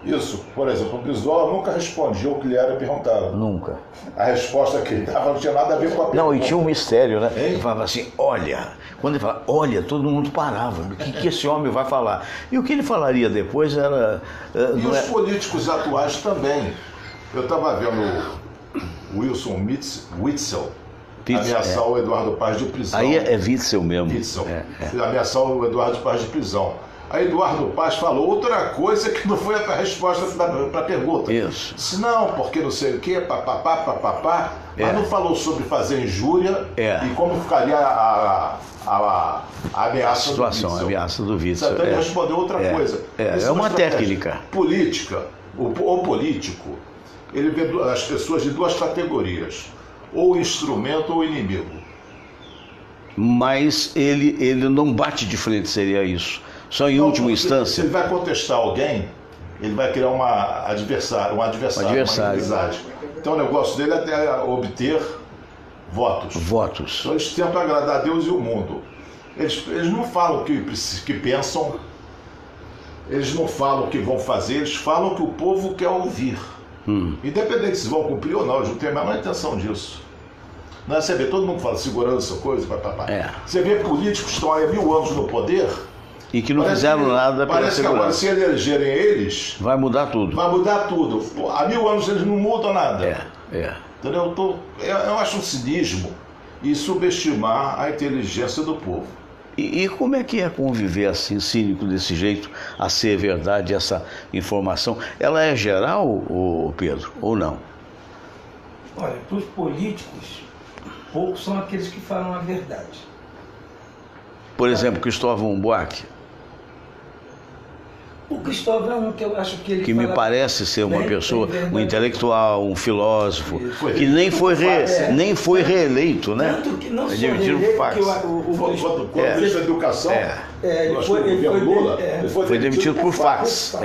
Isso. Por exemplo, o Brizola nunca respondia o que lhe era perguntado. Nunca. A resposta que ele dava não tinha nada a ver com a pergunta. Não, e tinha um mistério, né? Ele falava assim, olha. Quando ele falava, olha, todo mundo parava. O que esse homem vai falar? E o que ele falaria depois era... E os políticos atuais também. Eu estava vendo o Wilson Witzel ameaçar o Eduardo Paz de prisão. Aí é Witzel mesmo. Witzel. Ameaçar o Eduardo Paz de prisão. Aí Eduardo Paz falou outra coisa que não foi a resposta para a pergunta. Isso. Disse, não, porque não sei o quê, papapá, mas não falou sobre fazer injúria e como ficaria a ameaça do Witzel. A ameaça do Witzel. Então ele respondeu outra coisa. É uma técnica. Política, o político, ele vê as pessoas de duas categorias, ou instrumento ou inimigo. Mas ele não bate de frente, seria isso. Só em última instância. Se ele vai contestar alguém, ele vai criar um adversário, uma inimizade. Então o negócio dele é até obter votos. Então eles tentam agradar a Deus e o mundo. Eles não falam o que pensam, eles não falam o que vão fazer, eles falam o que o povo quer ouvir. Independente se vão cumprir ou não, eles não têm a menor intenção disso. Não é, você vê, todo mundo fala segurança, coisa, papapá. Você vê políticos que estão aí há 1000 anos no poder e que não fizeram nada pela segurança. Parece que agora, se elegerem eles... vai mudar tudo. Vai mudar tudo. Há 1000 anos eles não mudam nada. Entendeu? Eu acho um cinismo e subestimar a inteligência do povo. E como é que é conviver assim, cínico desse jeito, a ser verdade essa informação? Ela é geral, ô Pedro, ou não? Olha, para os políticos, poucos são aqueles que falam a verdade. Por exemplo, Cristóvão Buarque, O Cristóvão é um que eu acho que ele que me fala parece ser uma bem pessoa, um verdadeiro. intelectual, um filósofo, Isso. que nem foi reeleito, né? Tanto que não só Admitido reeleito, por que Quando o ministro da Educação, ele nós foi tivemos Lula, ele ele foi demitido por fax.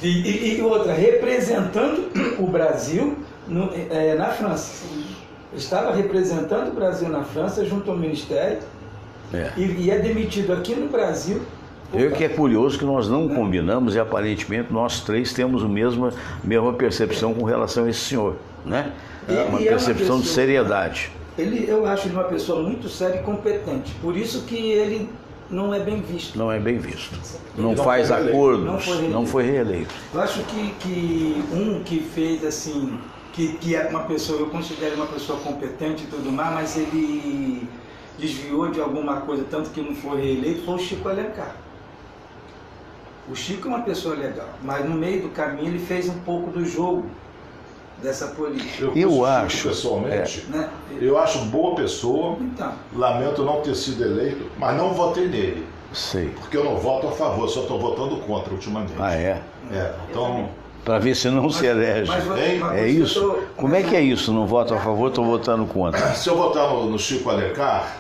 E outra, representando o Brasil na França. Estava representando o Brasil na França junto ao Ministério e é demitido aqui no Brasil. Eu que é curioso que nós não combinamos e aparentemente nós três temos a mesma percepção com relação a esse senhor, né? Uma percepção de seriedade. Eu acho ele uma pessoa muito séria e competente, por isso que ele não é bem visto. Não é bem visto. Não faz acordos, não foi reeleito. Eu acho que um que fez assim, que é uma pessoa, eu considero uma pessoa competente e tudo mais, mas ele desviou de alguma coisa, tanto que não foi reeleito, foi o Chico Alencar. O Chico é uma pessoa legal, mas no meio do caminho ele fez um pouco do jogo dessa política. Eu acho, pessoalmente, Né? eu acho boa pessoa, Então, lamento não ter sido eleito, mas não votei nele, sei. porque eu não voto a favor, só estou votando contra ultimamente. Ah, é? Então, Para ver se não se elege. É isso? Como é que é isso? Não voto a favor, estou votando contra. se eu votar no Chico Alencar,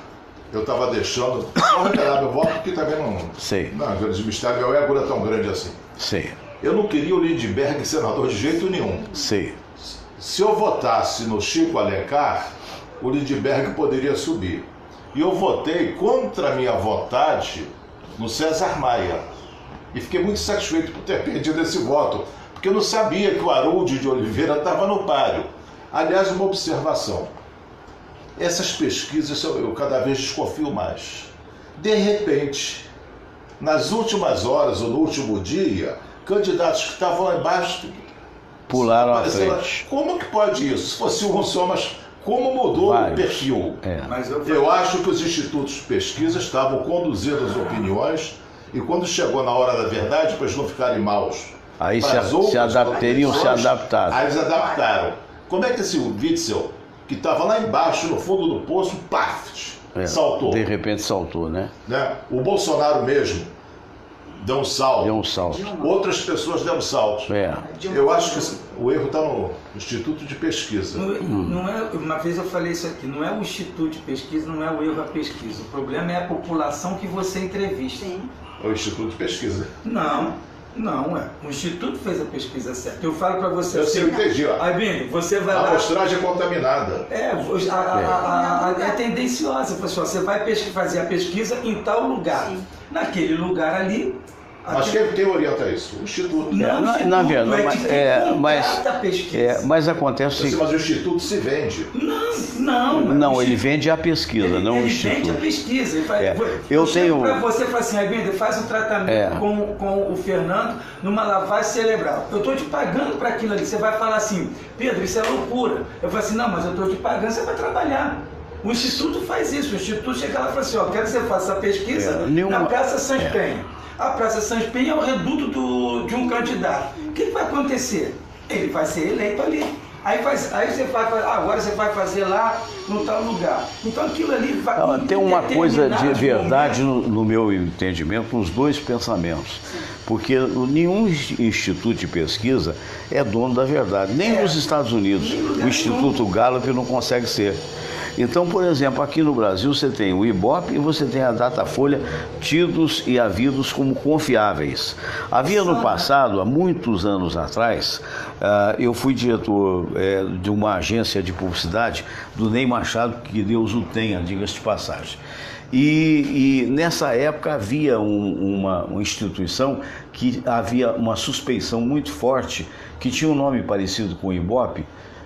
eu estava deixando, não revelar meu voto, porque também não Sei. é grande mistério, meu ego não é tão grande assim. Sei, Eu não queria o Lindbergh senador de jeito nenhum. sei. Se eu votasse no Chico Alencar, o Lindbergh poderia subir. E eu votei contra a minha vontade no César Maia. E fiquei muito satisfeito por ter perdido esse voto, porque eu não sabia que o Harold de Oliveira estava no páreo. Aliás, uma observação. Essas pesquisas eu cada vez desconfio mais. De repente, nas últimas horas ou no último dia, candidatos que estavam lá embaixo Pularam à apareceram lá. frente. Como que pode isso? Se fosse um só, mas como mudou Vários. o perfil? mas Eu acho que os institutos de pesquisa estavam conduzindo as opiniões e quando chegou na hora da verdade, para eles não ficarem maus, Aí para as outras teriam se opiniões, adaptado. Aí eles adaptaram. Como é que esse Witzel, que estava lá embaixo, no fundo do poço, paf, saltou? De repente saltou, né? Né? O Bolsonaro mesmo deu um salto. Deu um salto. Outras pessoas deram salto. Eu acho que o erro está no Instituto de Pesquisa. não é, uma vez eu falei isso aqui, não é o Instituto de Pesquisa, não é o erro a pesquisa. O problema é a população que você entrevista. É o Instituto de Pesquisa. Não, o Instituto fez a pesquisa certa. Eu falo para você Eu sei, entendi. Ó. Aí, bem, você vai A lá... amostragem é contaminada. É tendenciosa, pessoal. Você vai fazer a pesquisa em tal lugar. Sim. Naquele lugar ali... Mas quem orienta isso? O Instituto. Na verdade, mas acontece Mas o Instituto se vende. Não, ele vende a pesquisa, não o Ele Instituto. vende a pesquisa. Eu tenho... Para você, fala assim, faz um tratamento com o Fernando numa lavagem cerebral. Eu estou te pagando para aquilo ali. Você vai falar assim, Pedro, isso é loucura. Eu falo assim, não, mas eu estou te pagando, você vai trabalhar. O Instituto faz isso. O Instituto chega lá e fala assim, ó, quero que você faça a pesquisa na Praça Santos Penha. A Praça Santos Penha é o reduto de um candidato. O que vai acontecer? Ele vai ser eleito ali. Aí você vai agora você vai fazer lá no tal lugar. Então aquilo ali vai... Tem uma coisa de verdade no meu entendimento, nos dois pensamentos. Porque nenhum instituto de pesquisa é dono da verdade. Nem nos Estados Unidos. O Instituto Gallup não consegue ser. Então, por exemplo, aqui no Brasil você tem o Ibope e você tem a Datafolha, tidos e havidos como confiáveis. Havia no passado, há muitos anos atrás, eu fui diretor de uma agência de publicidade do Ney Machado, que Deus o tenha, diga-se de passagem. E nessa época havia uma instituição que havia uma suspeição muito forte, que tinha um nome parecido com o Ibope,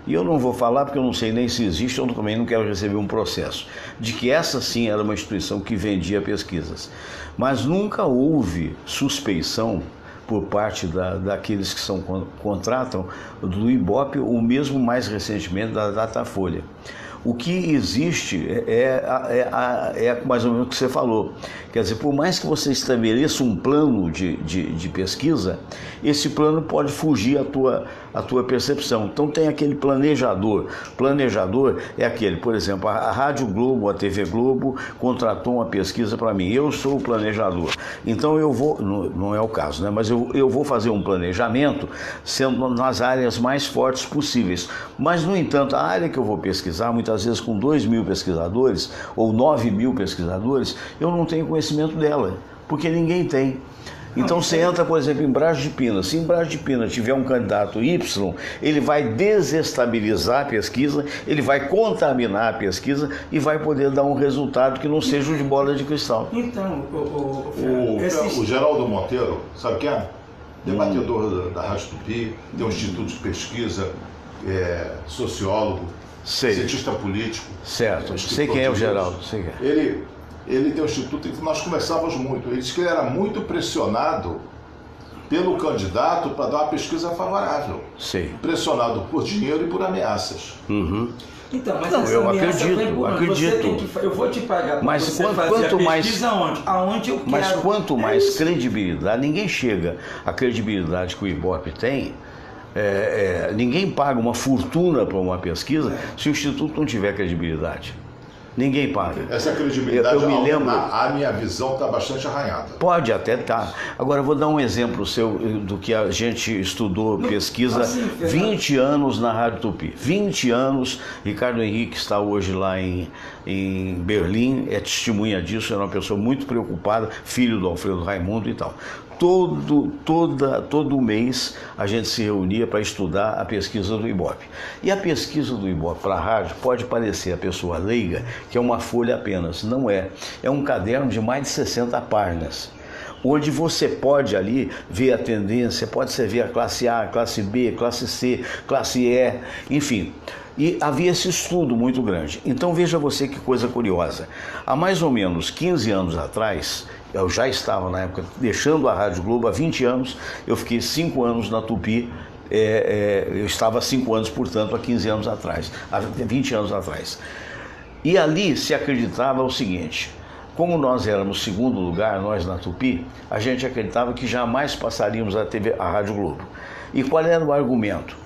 e eu não vou falar porque eu não sei nem se existe, eu também não quero receber um processo, de que essa sim era uma instituição que vendia pesquisas. Mas nunca houve suspeição por parte daqueles que contratam do Ibope, ou mesmo mais recentemente da Datafolha. O que existe é mais ou menos o que você falou. Quer dizer, por mais que você estabeleça um plano de pesquisa, esse plano pode fugir à tua percepção. Então tem aquele planejador. Planejador é aquele, por exemplo, a Rádio Globo, a TV Globo contratou uma pesquisa para mim. Eu sou o planejador. Então eu vou, não é o caso, né? Mas eu vou fazer um planejamento sendo nas áreas mais fortes possíveis. Mas, no entanto, a área que eu vou pesquisar, muitas vezes com 2.000 pesquisadores ou 9.000 pesquisadores, eu não tenho conhecimento dela, porque ninguém tem. Então você entra, por exemplo, em Braz de Pina. Se em Braz de Pina tiver um candidato Y, ele vai desestabilizar a pesquisa, ele vai contaminar a pesquisa e vai poder dar um resultado que não seja o de bola de cristal. Então, o Geraldo Monteiro, sabe quem é? Debatedor da Rádio Tupi, tem um instituto de pesquisa, sociólogo, cientista político. Certo, sei quem é o Geraldo. Sei quem é. Ele tem um instituto que nós conversávamos muito. Ele disse que ele era muito pressionado pelo candidato para dar uma pesquisa favorável. Sim. Pressionado por dinheiro e por ameaças. Uhum. Então, mas não, essa eu ameaça acredito. eu vou te pagar para mas você quanto fazer a mais, pesquisa aonde eu quero. Mas quanto mais credibilidade, ninguém chega à credibilidade que o Ibope tem. Ninguém paga uma fortuna para uma pesquisa se o Instituto não tiver credibilidade. Ninguém paga. Essa credibilidade, eu me lembro, a minha visão está bastante arranhada. Pode até estar. Agora, eu vou dar um exemplo seu do que a gente estudou, pesquisa, 20 anos na Rádio Tupi. 20 anos, Ricardo Henrique está hoje lá em Berlim, é testemunha disso, era uma pessoa muito preocupada, filho do Alfredo Raimundo e tal. Todo mês a gente se reunia para estudar a pesquisa do Ibope. E a pesquisa do Ibope para a rádio pode parecer a pessoa leiga que é uma folha apenas. Não é. É um caderno de mais de 60 páginas, onde você pode ali ver a tendência, pode ser ver a classe A, classe B, classe C, classe E, enfim. E havia esse estudo muito grande. Então veja você que coisa curiosa. Há mais ou menos 15 anos atrás, eu já estava na época deixando a Rádio Globo há 20 anos, eu fiquei 5 anos na Tupi, eu estava há 5 anos, portanto, há 15 anos atrás, há 20 anos atrás. E ali se acreditava o seguinte: como nós éramos segundo lugar, nós na Tupi, a gente acreditava que jamais passaríamos a Rádio Globo. E qual era o argumento?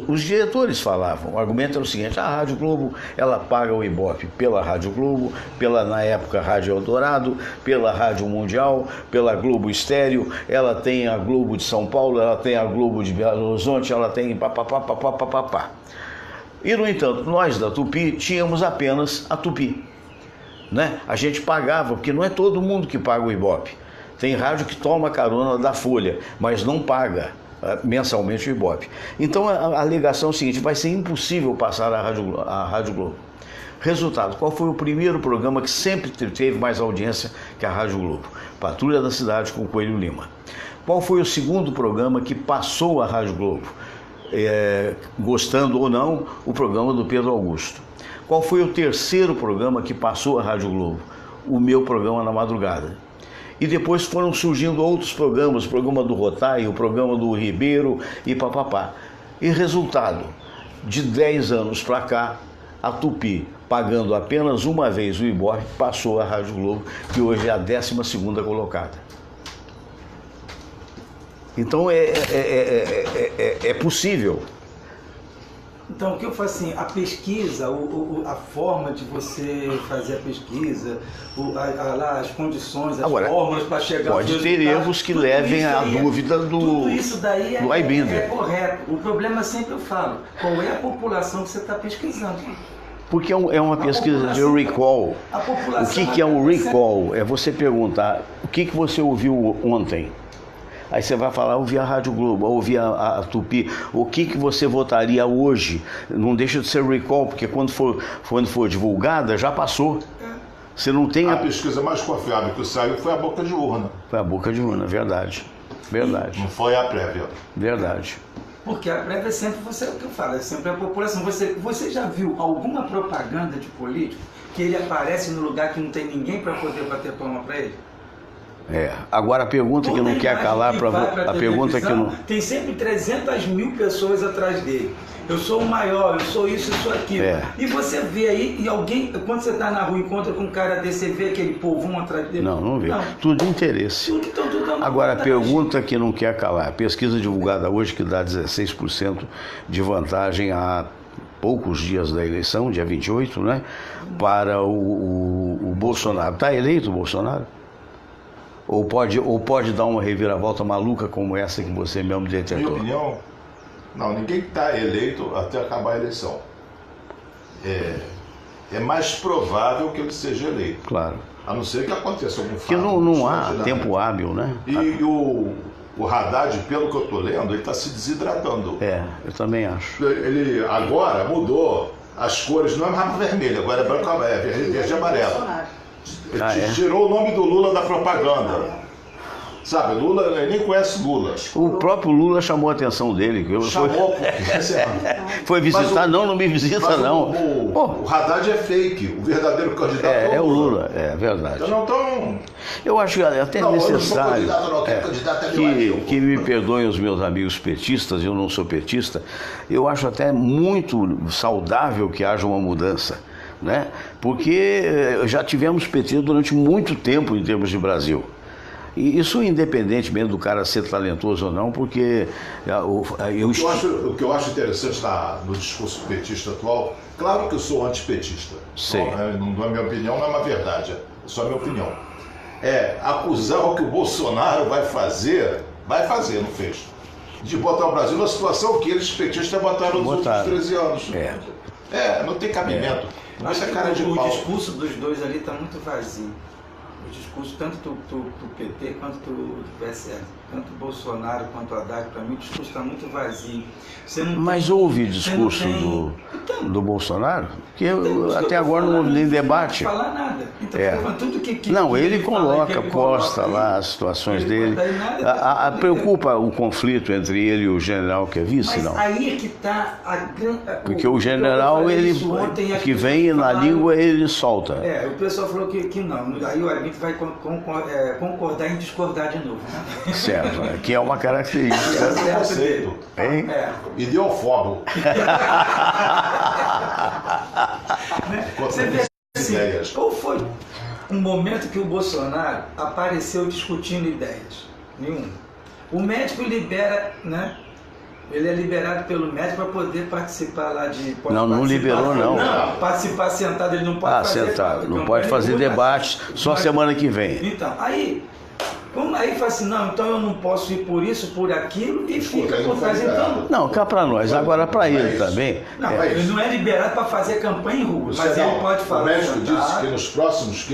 Os diretores falavam, o argumento era o seguinte: a Rádio Globo, ela paga o Ibope pela Rádio Globo, pela, na época, Rádio Eldorado, pela Rádio Mundial, pela Globo Estéreo, ela tem a Globo de São Paulo, ela tem a Globo de Belo Horizonte, ela tem papapá. E, no entanto, nós da Tupi tínhamos apenas a Tupi, né? A gente pagava, porque não é todo mundo que paga o Ibope. Tem rádio que toma carona da Folha, mas não paga mensalmente o Ibope. Então a alegação é o seguinte: vai ser impossível passar a Rádio Globo. Resultado: qual foi o primeiro programa que sempre teve mais audiência que a Rádio Globo? Patrulha da Cidade com Coelho Lima. Qual foi o segundo programa que passou a Rádio Globo? Gostando ou não, o programa do Pedro Augusto. Qual foi o terceiro programa que passou a Rádio Globo? O meu programa na madrugada. E depois foram surgindo outros programas, o programa do Rotai, o programa do Ribeiro e papapá. E resultado, de 10 anos para cá, a Tupi, pagando apenas uma vez o Ibope, passou a Rádio Globo, que hoje é a 12ª colocada. Então é possível. Então, o que eu faço assim, a pesquisa, a forma de você fazer a pesquisa, as condições, as fórmulas para chegar... Pode ter erros que levem à dúvida do Tudo isso daí Aibinder. É correto. O problema sempre eu falo, qual é a população que você está pesquisando? Porque é uma pesquisa de recall. O que é um recall? É você perguntar, o que você ouviu ontem? Aí você vai falar, ouvi a Rádio Globo, ouvi a Tupi, o que você votaria hoje? Não deixa de ser recall, porque quando for divulgada, já passou. Você não tem a pesquisa mais confiável que saiu foi a boca de urna. Foi a boca de urna, verdade. Não foi a prévia. Verdade. Porque a prévia é sempre, o que eu falo, é sempre a população. Você já viu alguma propaganda de político que ele aparece no lugar que não tem ninguém para poder bater palma para ele? Agora a pergunta que não quer calar, a pergunta que não... Tem sempre 300 mil pessoas atrás dele. eu sou o maior, eu sou isso, eu sou aquilo. É. E você vê aí, e alguém, quando você está na rua, encontra com um cara desse, você vê aquele povão atrás dele? Não vê. Tudo de interesse. Tudo dando Agora, a vantagem. pergunta que não quer calar. Pesquisa divulgada hoje que dá 16% de vantagem há poucos dias da eleição, dia 28, né? Para o Bolsonaro. Está eleito o Bolsonaro? Ou pode dar uma reviravolta maluca como essa que você mesmo Na minha detectou? opinião, não, ninguém está eleito até acabar a eleição. É mais provável que ele seja eleito. Claro. A não ser que aconteça algum fato. Porque não há extraordinário. tempo hábil, né? E o Haddad, pelo que eu estou lendo, ele está se desidratando. Eu também acho. Ele agora mudou as cores, não é mais vermelho, agora é branco, verde e amarelo. Ele tirou o nome do Lula da propaganda. Sabe, Lula, ele nem conhece Lula. O próprio Lula chamou a atenção dele. Chamou porque... Foi visitar, não me visita não. O Haddad é fake, o verdadeiro candidato É o Lula, é verdade. Então, eu acho até necessário eu não sou candidato, não, quem é candidato é meu que me perdoem os meus amigos petistas, eu não sou petista, eu acho até muito saudável que haja uma mudança, né? Porque já tivemos PT durante muito tempo em termos de Brasil. E isso independentemente do cara ser talentoso ou não, porque o que eu acho interessante no discurso petista atual, claro que eu sou antipetista. Não é minha opinião, não é uma verdade, é só minha opinião. Acusar o que o Bolsonaro vai fazer, não fez. De botar o Brasil na situação que eles petistas botaram nos últimos 13 anos. Não tem cabimento. Acho que cara de o pau. discurso dos dois ali está muito vazio. O discurso tanto do PT quanto do PSL, tanto do Bolsonaro quanto do Haddad, para mim o discurso está muito vazio. Mas houve discurso do Bolsonaro? Que até agora não houve nem debate. Não falar nada. Então, tudo que não, ele ele coloca, posta aí, lá as situações dele. Preocupa o conflito entre ele e o general que é vice, mas não? Aí é que está a grande... Porque o general, ele que vem na língua, ele solta. O pessoal falou que não. Aí o Arbito vai concordar em discordar de novo, né? Certo, que é uma característica. Conceito. Hein? Ideofóbico. Você vê assim, qual foi um momento que o Bolsonaro apareceu discutindo ideias? Nenhum. O médico libera, né? Ele é liberado pelo médico para poder participar lá de... Não liberou não. Não, participar sentado, ele não pode fazer... Sentado, não pode fazer debates, só semana que vem. Então, aí fala assim, não, então eu não posso ir por isso, por aquilo, e fica por trás. Então, não, cá para nós, agora para ele também. Não, ele não é liberado para fazer campanha em rua, mas ele pode falar. O médico disse que nos próximos,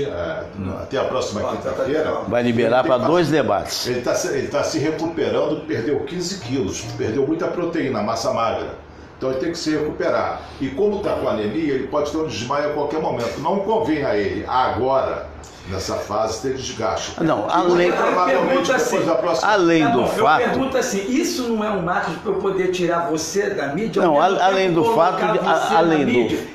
até a próxima quinta-feira... Vai liberar para 2 debates. Ele está se recuperando, perdeu 15 quilos, perdeu muita proteína, massa magra. Então ele tem que se recuperar. E como está com anemia, ele pode ter um desmaio a qualquer momento. Não convém a ele, agora, nessa fase, ter desgaste. Não, além do fato... Eu pergunto assim, isso não é um marketing para eu poder tirar você da mídia? Não, além do fato...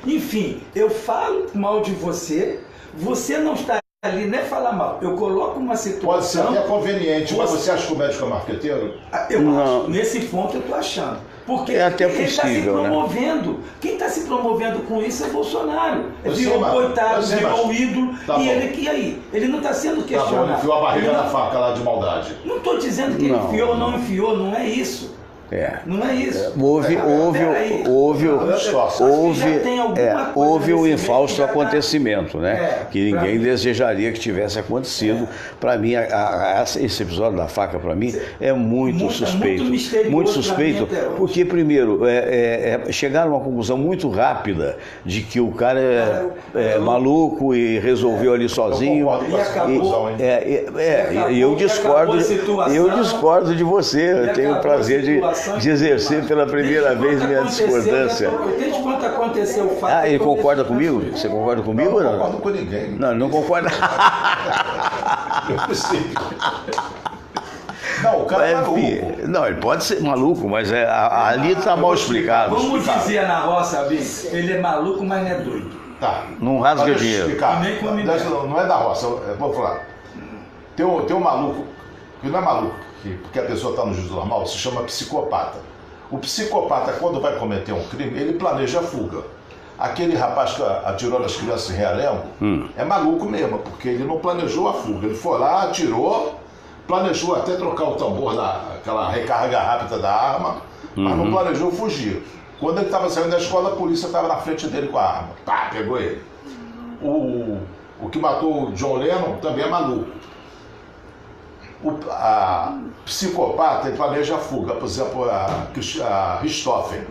Enfim, eu falo mal de você, você não está ali, não é falar mal. Eu coloco uma situação... Pode ser até conveniente, mas você acha que o médico é marqueteiro? Eu acho, nesse ponto eu estou achando. Porque até ele está se promovendo. Né? Quem está se promovendo com isso é Bolsonaro. Virou coitado, virou ídolo. E aí? Ele não está sendo questionado. Ele enfiou a barriga na faca lá de maldade. Não estou dizendo que ele enfiou ou não enfiou, não é isso. Não é isso. Houve um infausto acontecimento, né? Que ninguém desejaria que tivesse acontecido. Para mim, esse episódio da faca, para mim, é muito suspeito. Muito suspeito, porque, primeiro, chegaram a uma conclusão muito rápida de que o cara é maluco e resolveu ali sozinho. E eu discordo de você. Eu tenho o prazer de exercer pela primeira vez minha discordância. Desde quando aconteceu o fato... Ele concorda comigo? Você concorda comigo ou não? Não concordo com ninguém. Não, ele não concorda. Não, o cara é maluco. Não, ele pode ser maluco, mas ali está mal explicado. Vamos dizer na roça, Bis, ele é maluco, mas não é doido. Tá. Não rasga dinheiro. Não é da roça, vou falar. Tem um maluco, que não é maluco, porque a pessoa está no juízo normal, se chama psicopata. O psicopata, quando vai cometer um crime, ele planeja a fuga. Aquele rapaz que atirou nas crianças em Realengo é maluco mesmo, porque ele não planejou a fuga. Ele foi lá, atirou, planejou até trocar o tambor naquela recarga rápida da arma, mas não planejou fugir. Quando ele estava saindo da escola, a polícia estava na frente dele com a arma. Pá, pegou ele. O que matou o John Lennon também é maluco. A psicopata, ele planeja a fuga. Por exemplo, a Richthofen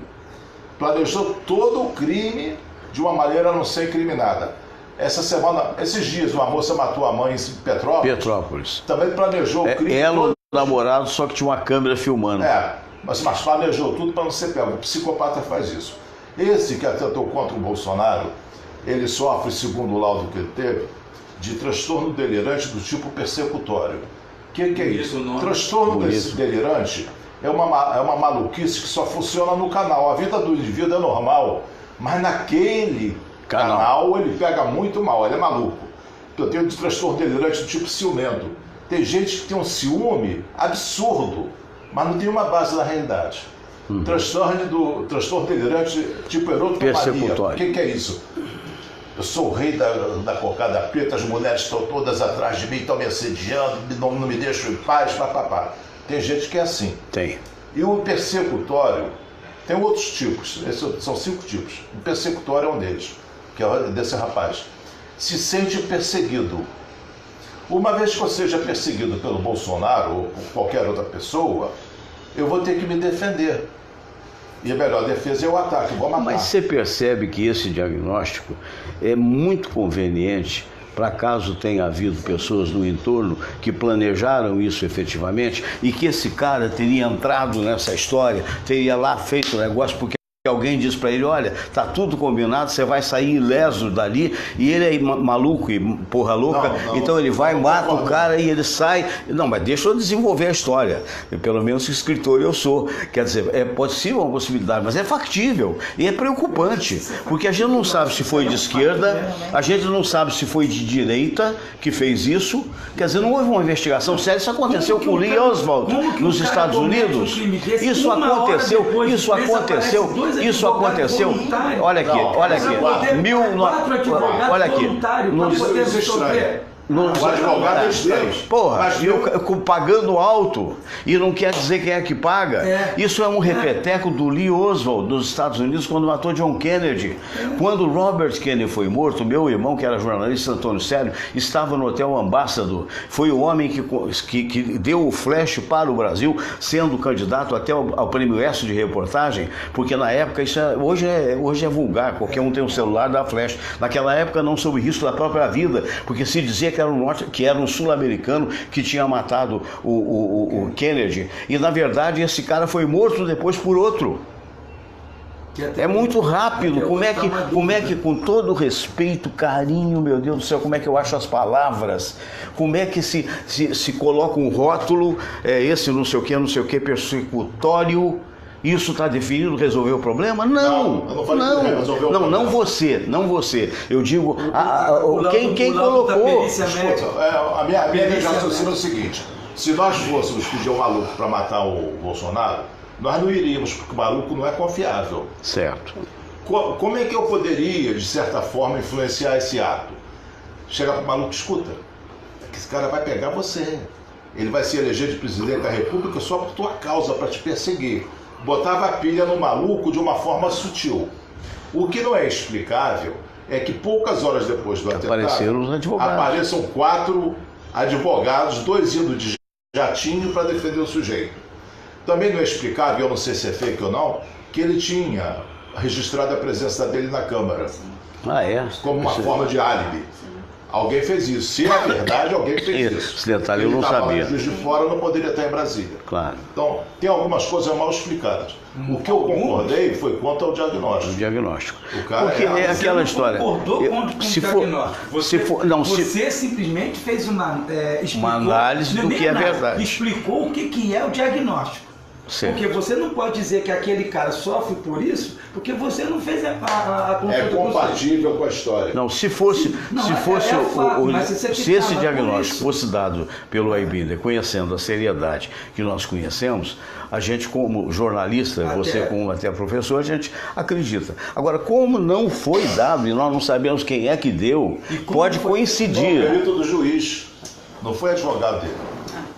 planejou todo o crime de uma maneira a não ser incriminada. Esses dias, uma moça matou a mãe em Petrópolis. Também planejou o crime. Ela, o namorado, só que tinha uma câmera filmando. Mas planejou tudo para não ser pego. O psicopata faz isso. Esse que atentou contra o Bolsonaro, ele sofre, segundo o laudo que ele teve, de transtorno delirante do tipo persecutório. O que é isso? Transtorno delirante é uma maluquice que só funciona no canal. A vida do indivíduo é normal, mas naquele canal ele pega muito mal, ele é maluco. Então eu tenho um transtorno delirante do tipo ciumento. Tem gente que tem um ciúme absurdo, mas não tem uma base na realidade. Transtorno delirante tipo erotomania. O que é isso? Eu sou o rei da cocada preta, as mulheres estão todas atrás de mim, estão me assediando, não me deixam em paz, papapá. Tem gente que é assim. Tem. E o persecutório, tem outros tipos, são 5 tipos. O persecutório é um deles, que é desse rapaz. Se sente perseguido. Uma vez que eu seja perseguido pelo Bolsonaro ou por qualquer outra pessoa, eu vou ter que me defender. E a melhor defesa é o ataque, vou matar. Mas você percebe que esse diagnóstico é muito conveniente para caso tenha havido pessoas no entorno que planejaram isso efetivamente e que esse cara teria entrado nessa história, teria lá feito o negócio porque alguém diz para ele, olha, tá tudo combinado, você vai sair ileso dali, e ele é maluco e porra louca, então ele vai, mata o cara e ele sai. Não, mas deixa eu desenvolver a história. Pelo menos escritor eu sou. Quer dizer, é possível uma possibilidade, mas é factível e é preocupante, porque a gente não sabe se foi de esquerda, a gente não sabe se foi de direita que fez isso. Quer dizer, não houve uma investigação séria. Isso aconteceu com o Lee Oswald nos Estados Unidos. Isso aconteceu. Olha aqui. Olha aqui. O advogado é estranho. Porra, pagando alto e não quer dizer quem é que paga. Isso é um repeteco do Lee Oswald nos Estados Unidos quando matou John Kennedy. Quando Robert Kennedy foi morto, meu irmão, que era jornalista, Antônio Célio, estava no Hotel Ambassador. Foi o homem que deu o flash para o Brasil, sendo candidato até ao Prêmio ESSO de reportagem, porque na época, hoje é vulgar, qualquer um tem um celular, dá flash. Naquela época não sob risco da própria vida, porque se dizia que era um sul-americano que tinha matado o Kennedy. E, na verdade, esse cara foi morto depois por outro. É muito rápido. Como é que, com todo respeito, carinho, meu Deus do céu, como é que eu acho as palavras? Como é que se coloca um rótulo, esse não sei o que, persecutório? Isso está definido, resolveu o problema? Não, não você. Eu digo, quem colocou. Escuta, a minha raciocínio é o seguinte: se nós fôssemos pedir um maluco para matar o Bolsonaro, nós não iríamos, porque o maluco não é confiável. Certo. Como é que eu poderia, de certa forma, influenciar esse ato? Chegar para o maluco, escuta, esse cara vai pegar você. Ele vai se eleger de presidente da República só por tua causa, para te perseguir. Botava a pilha no maluco de uma forma sutil. O que não é explicável é que poucas horas depois do atentado apareçam 4 advogados, 2 indo de jatinho para defender o sujeito. Também não é explicável, eu não sei se é fake ou não, que ele tinha registrado a presença dele na Câmara. Como uma forma de álibi. Alguém fez isso. Se é verdade, alguém fez isso. Esse detalhe eu não sabia. Juiz de Fora não poderia estar em Brasília. Claro. Então, tem algumas coisas mal explicadas. O que eu concordei foi quanto ao diagnóstico. O diagnóstico. O cara porque é aquela história. Você simplesmente fez uma análise do que é verdade. Explicou o que é o diagnóstico. Certo. Porque você não pode dizer que aquele cara sofre por isso, porque você não fez a consulta. É compatível com a história. Não, se fosse, Não, se é fosse fato, mas você se esse ficava diagnóstico com fosse dado pelo Aibinder, conhecendo a seriedade que nós conhecemos, a gente como jornalista, você como até professor, a gente acredita. Agora, como não foi dado e nós não sabemos quem é que deu, pode coincidir. O perito do juiz, não foi advogado dele.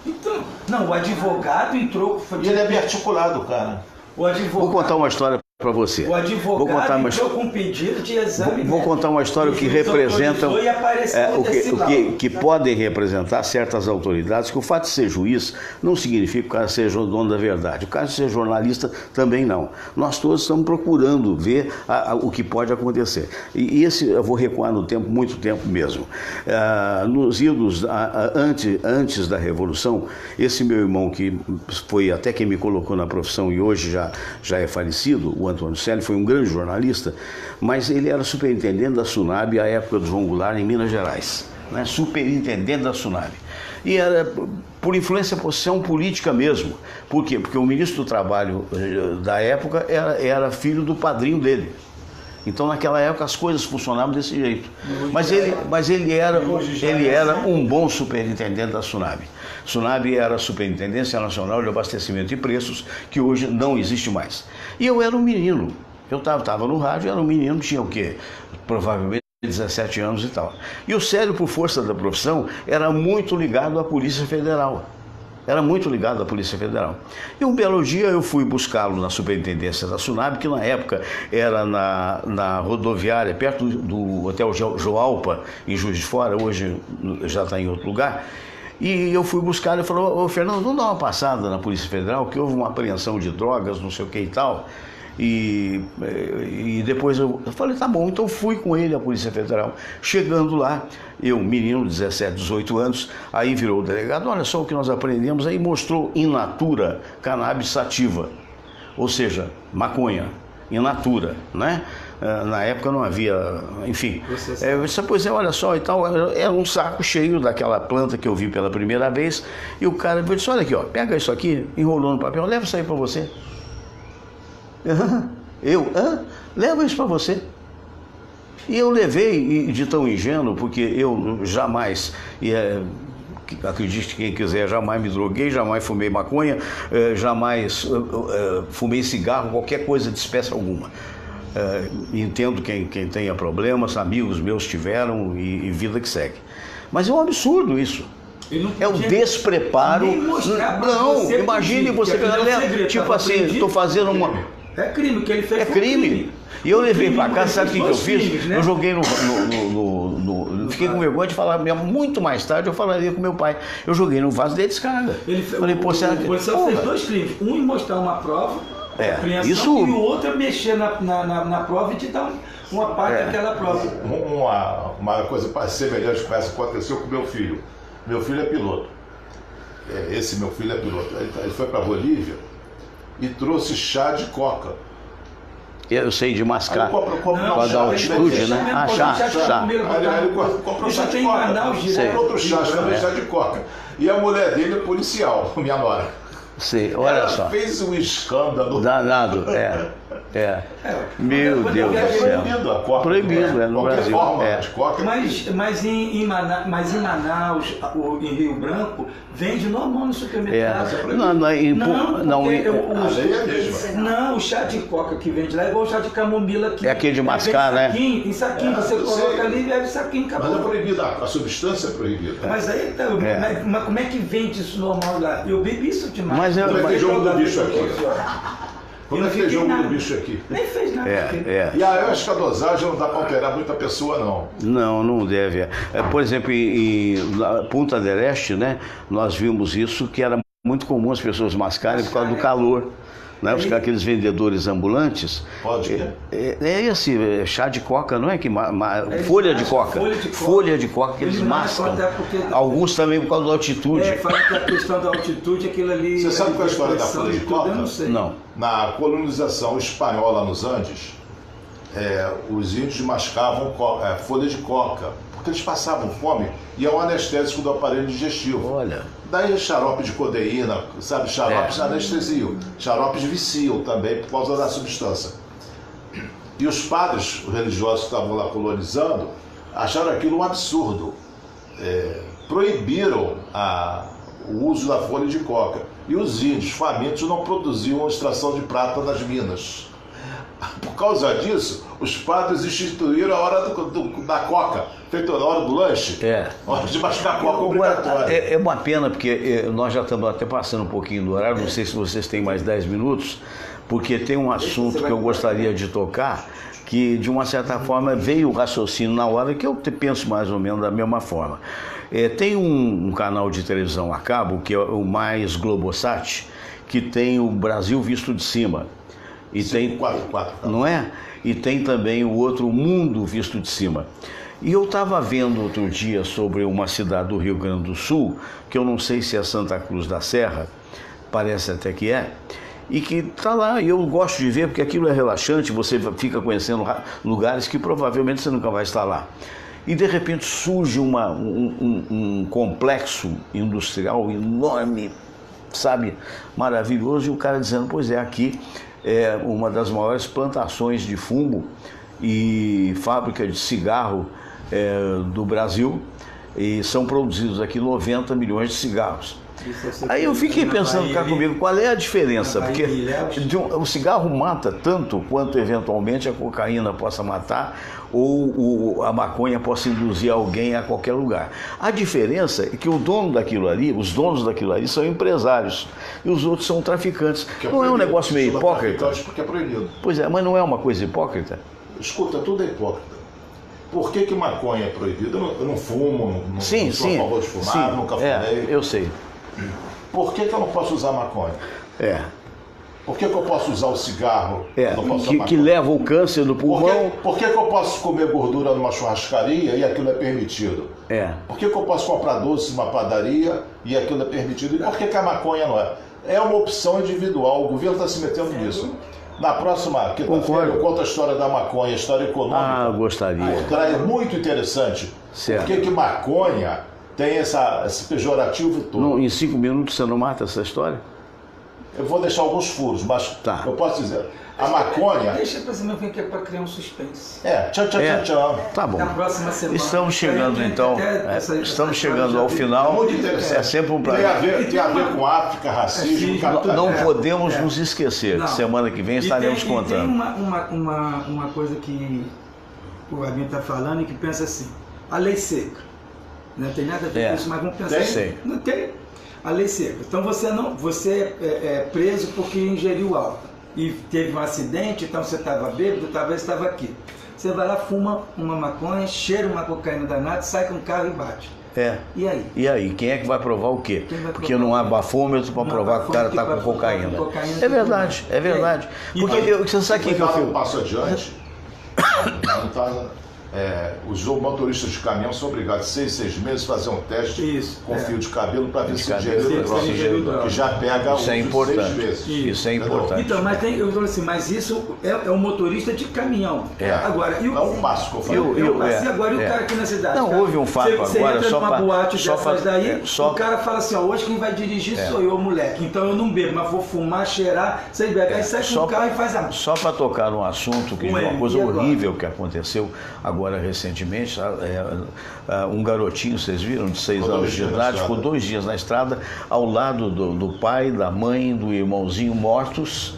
Então, não, o advogado entrou. E ele é bem articulado, cara. O advogado, Vou contar uma história para você. o advogado Vou contar uma entrou com pedido de exame. Vou contar uma história que representa E apareceu o que podem representar certas autoridades, que o fato de ser juiz não significa que o cara seja o dono da verdade. O cara de ser jornalista também não. Nós todos estamos procurando ver o que pode acontecer. E esse, eu vou recuar no tempo, muito tempo mesmo. Nos idos antes da Revolução, esse meu irmão, que foi até quem me colocou na profissão e hoje já é falecido, o Antônio Célio, foi um grande jornalista, mas ele era superintendente da SUNAB à época do João Goulart, em Minas Gerais, né? Superintendente da SUNAB. E era por influência, posição política mesmo. Por quê? Porque o ministro do Trabalho da época era filho do padrinho dele. Então, naquela época, as coisas funcionavam desse jeito. Mas ele era um bom superintendente da SUNAB. SUNAB era a Superintendência Nacional de Abastecimento e Preços, que hoje não existe mais. E eu era um menino. Eu estava no rádio, era um menino, tinha o quê? Provavelmente 17 anos e tal. E o Célio, por força da profissão, era muito ligado à Polícia Federal. Era muito ligado à Polícia Federal. E um belo dia eu fui buscá-lo na superintendência da SUNAB, que na época era na rodoviária, perto do Hotel Joalpa, em Juiz de Fora, hoje já está em outro lugar. E eu fui buscar, ele falou: ô Fernando, vamos dar uma passada na Polícia Federal, que houve uma apreensão de drogas, não sei o que e tal. E depois eu falei, tá bom, então fui com ele à Polícia Federal. Chegando lá, eu, menino, 17, 18 anos, aí virou o delegado: olha só o que nós aprendemos. Aí mostrou in natura cannabis sativa, ou seja, maconha, in natura, né? Na época não havia, enfim. Eu disse, pois é, olha só e tal. Era um saco cheio daquela planta que eu vi pela primeira vez. E o cara disse, olha aqui, ó, pega isso aqui, enrolou no papel, leva isso aí para você. Leva isso para você. E eu levei, de tão ingênuo, porque eu jamais, acredite quem quiser, jamais me droguei, jamais fumei maconha, jamais fumei cigarro, qualquer coisa de espécie alguma. Entendo quem tenha problemas, amigos meus tiveram e vida que segue. Mas é um absurdo isso. É o despreparo. Não, imagine você, tipo assim, estou fazendo uma... É crime, o que ele fez. É crime. E eu levei para casa, sabe o que eu fiz? Crimes, né? Eu joguei fiquei com vergonha de falar, muito mais tarde eu falaria com meu pai. Eu joguei no vaso de descarga. Falei, pô, será que... O policial fez dois crimes. Um em mostrar uma prova, isso... e o outro é mexer na prova e te dar uma parte daquela prova. Uma coisa semelhante com essa aconteceu com meu filho. Meu filho é piloto. Esse meu filho é piloto. Ele foi para Bolívia e trouxe chá de coca. Eu sei de mascar. Com a altitude, né? Chá. Aí ele comprou chá de coca. Outro chá de coca. E a mulher dele é policial, minha nora. Sei, olha ela só. Fez um escândalo. Danado, Meu Deus do céu. Proibido a coca. Proibido, no Brasil. De coca. Mas em Manaus, em Rio Branco, vende normal no supermercado. Não, o chá de coca que vende lá é igual o chá de camomila aqui. É aquele de mascar, né? Em saquinho, você coloca ali e bebe saquinho, acabou. Mas é proibido, a substância é proibida. Mas aí, mas como é que vende isso normal lá? Eu bebi isso demais. Mas tem jogo do bicho aqui. Como é que tem jogo do bicho aqui? Nem fez nada. E eu acho que a dosagem não dá para alterar muita pessoa, não. Não deve. Por exemplo, em Punta del Este, né, nós vimos isso, que era muito comum as pessoas mascarem por causa do calor. Né? Aqueles vendedores ambulantes. Pode esse chá de coca, não é que folha de coca que eles mascam. Alguns também por causa da altitude. Fala que a questão da altitude, aquilo ali. Você sabe qual é a história da folha de coca? Eu não sei. Não. Na colonização espanhola nos Andes, os índios mascavam folha de coca, porque eles passavam fome e é um anestésico do aparelho digestivo. Olha. Daí xarope de codeína, sabe, xaropes anestesiam, xaropes viciam também por causa da substância. E os padres religiosos que estavam lá colonizando acharam aquilo um absurdo. Proibiram o uso da folha de coca. E os índios famintos não produziam extração de prata nas minas. Por causa disso, os padres instituíram a hora da coca, feita na hora do lanche, hora de mascar coca obrigatória. É uma pena, porque nós já estamos até passando um pouquinho do horário, não sei se vocês têm mais 10 minutos, porque tem um assunto que eu gostaria de tocar, que de uma certa forma veio o raciocínio na hora, que eu penso mais ou menos da mesma forma. Tem um canal de televisão a cabo, que é o Mais Globosat, que tem o Brasil visto de cima. E 544, não é? E tem também o outro Mundo visto de cima. E eu estava vendo outro dia sobre uma cidade do Rio Grande do Sul, que eu não sei se é Santa Cruz da Serra, parece até que é, e que está lá, e eu gosto de ver, porque aquilo é relaxante, você fica conhecendo lugares que provavelmente você nunca vai estar lá. E de repente surge um complexo industrial enorme, sabe, maravilhoso, e o cara dizendo, pois é, aqui é uma das maiores plantações de fumo e fábrica de cigarro do Brasil, e são produzidos aqui 90 milhões de cigarros. Aí eu fiquei pensando cá comigo, qual é a diferença? Porque o cigarro mata tanto quanto eventualmente a cocaína possa matar ou a maconha possa induzir alguém a qualquer lugar. A diferença é que os donos daquilo ali são empresários e os outros são traficantes. Não é um negócio meio hipócrita? Porque é proibido. Pois é, mas não é uma coisa hipócrita? Escuta, tudo é hipócrita. Por que maconha é proibida? Eu não fumo, não sou a favor de fumar, nunca fumei. Eu sei. Por que eu não posso usar maconha? Por que eu posso usar o cigarro? Que leva o câncer do pulmão. Por que eu posso comer gordura numa churrascaria e aquilo é permitido? Por que eu posso comprar doce numa padaria e aquilo é permitido? E por que a maconha não é? É uma opção individual, o governo está se metendo nisso. Na próxima quinta-feira eu conto a história da maconha, a história econômica. Gostaria. É muito interessante. Certo. Por que maconha tem esse pejorativo todo? Em 5 minutos você não mata essa história? Eu vou deixar alguns furos, mas eu posso dizer. A maconha... Deixa pra cima que é para criar um suspense. Tchau. Tá bom. Na próxima semana. Estamos chegando então, estamos chegando ao final. Muito interessante. É sempre um prazer. Tem a ver com África, racismo, Não podemos nos esquecer, que semana que vem estaremos contando. Tem uma coisa que o Abinho está falando e que pensa assim, a lei seca. Não tem nada a ver com isso, mas vamos pensar assim. Não tem. A lei seca. Então você é preso porque ingeriu álcool. E teve um acidente, então você estava bêbado, talvez estava aqui. Você vai lá, fuma uma maconha, cheira uma cocaína danada, sai com o carro e bate. E aí? E aí? Quem é que vai provar o quê? Porque não há bafômetro para provar que o cara está com cocaína. É verdade. Porque você sabe o que eu fico... Um passo adiante, os motoristas de caminhão são obrigados 6 meses a fazer um teste com fio de cabelo para ver se ingeriu droga, que já pega isso é importante. 6 vezes. Isso é importante. Então, eu falo assim, mas isso é um motorista de caminhão. Agora, é um passo que eu falei. Agora, e o cara aqui na cidade? Não, houve um fato agora, você entra numa boate dessas daí, o cara fala assim, hoje quem vai dirigir sou eu, moleque. Então eu não bebo, mas vou fumar, cheirar, você bebe. Aí sai com o carro e faz a... Só para tocar num assunto, que é uma coisa horrível que aconteceu agora recentemente, um garotinho, vocês viram, de 6 anos de idade, ficou 2 dias na estrada, ao lado do pai, da mãe, do irmãozinho mortos,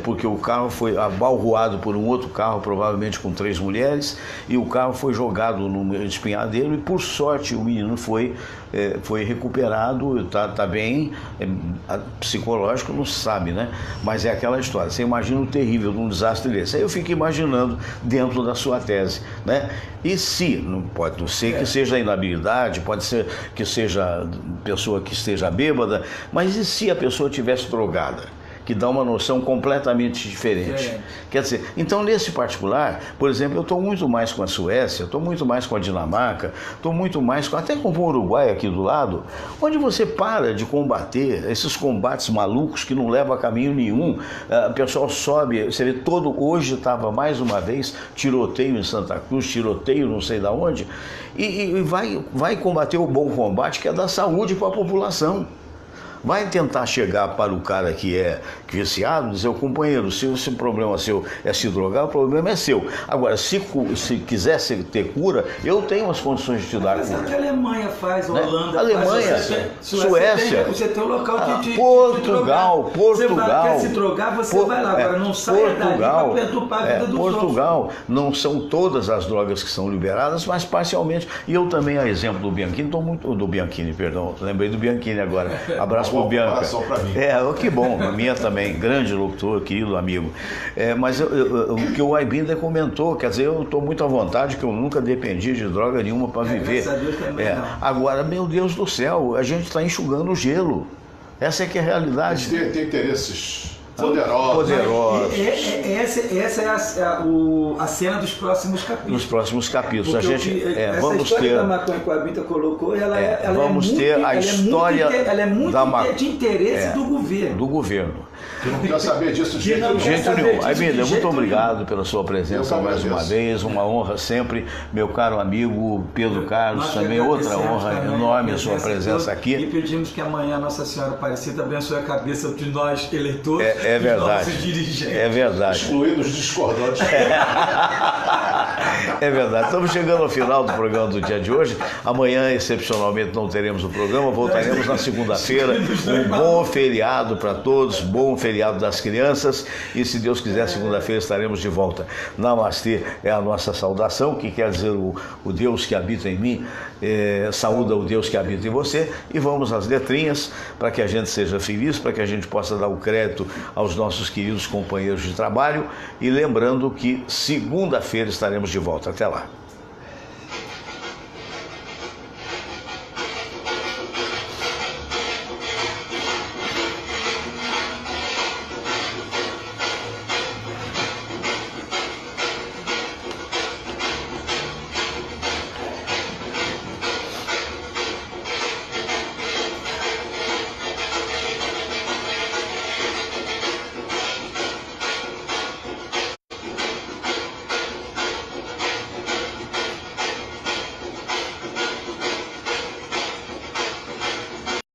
porque o carro foi abalroado por um outro carro, provavelmente com 3 mulheres, e o carro foi jogado no espinhadeiro e, por sorte, o menino foi recuperado, tá bem, psicológico não se sabe, né? Mas é aquela história, você imagina o terrível de um desastre desse. Aí eu fico imaginando dentro da sua tese, né? E se, não pode ser que seja inabilidade, pode ser que seja pessoa que esteja bêbada, mas e se a pessoa tivesse drogada? que dá uma noção completamente diferente. Quer dizer, então nesse particular, por exemplo, eu estou muito mais com a Suécia, estou muito mais com a Dinamarca, estou muito mais até com o Uruguai aqui do lado, onde você para de combater esses combates malucos que não levam a caminho nenhum. O pessoal sobe, você vê hoje estava mais uma vez tiroteio em Santa Cruz, tiroteio não sei da onde, e vai combater o bom combate, que é dar saúde para a população. Vai tentar chegar para o cara que é viciado, dizer, o companheiro, se o problema seu é se drogar, o problema é seu. Agora, se quiser ter cura, eu tenho as condições de te dar cura. Mas é o que a Alemanha faz, a Holanda Alemanha, faz, Suécia, você tem um local de Portugal. Você quer se drogar, você vai lá. Agora não saia dali para perturbar a vida dos outros. Portugal, não são todas as drogas que são liberadas, mas parcialmente. E eu também, a exemplo do Bianchini, lembrei do Bianchini agora. Abraço pro Bianca. Pra mim. Que bom, a minha também, grande locutor, querido amigo. Mas o que o Aibinder comentou, quer dizer, eu estou muito à vontade, que eu nunca dependi de droga nenhuma para viver. Graças a Deus também não. Agora, meu Deus do céu, a gente está enxugando o gelo. Essa é que é a realidade. Tem interesses poderosos. Essa é a cena dos próximos capítulos. Nos próximos capítulos. Porque a gente vamos ter. Da maconha que o Abinta colocou, ela vamos ter a história de interesse do governo. Do governo. Tu não quer saber disso de jeito nenhum. Aibinder, muito obrigado pela sua presença mais uma vez, uma honra sempre. Meu caro amigo Pedro Carlos, também outra honra enorme a sua presença aqui. E pedimos que amanhã Nossa Senhora Aparecida abençoe a cabeça de nós eleitores e nossos dirigentes. É verdade. Excluindo os discordantes. É verdade. Estamos chegando ao final do programa do dia de hoje. Amanhã, excepcionalmente, não teremos o programa. Voltaremos na segunda-feira. Um bom feriado para todos. Bom feriado das crianças. E, se Deus quiser, segunda-feira estaremos de volta. Namastê é a nossa saudação, que quer dizer o Deus que habita em mim. Saúda o Deus que habita em você. E vamos às letrinhas para que a gente seja feliz, para que a gente possa dar o crédito aos nossos queridos companheiros de trabalho. E lembrando que segunda-feira estaremos de volta. Até lá.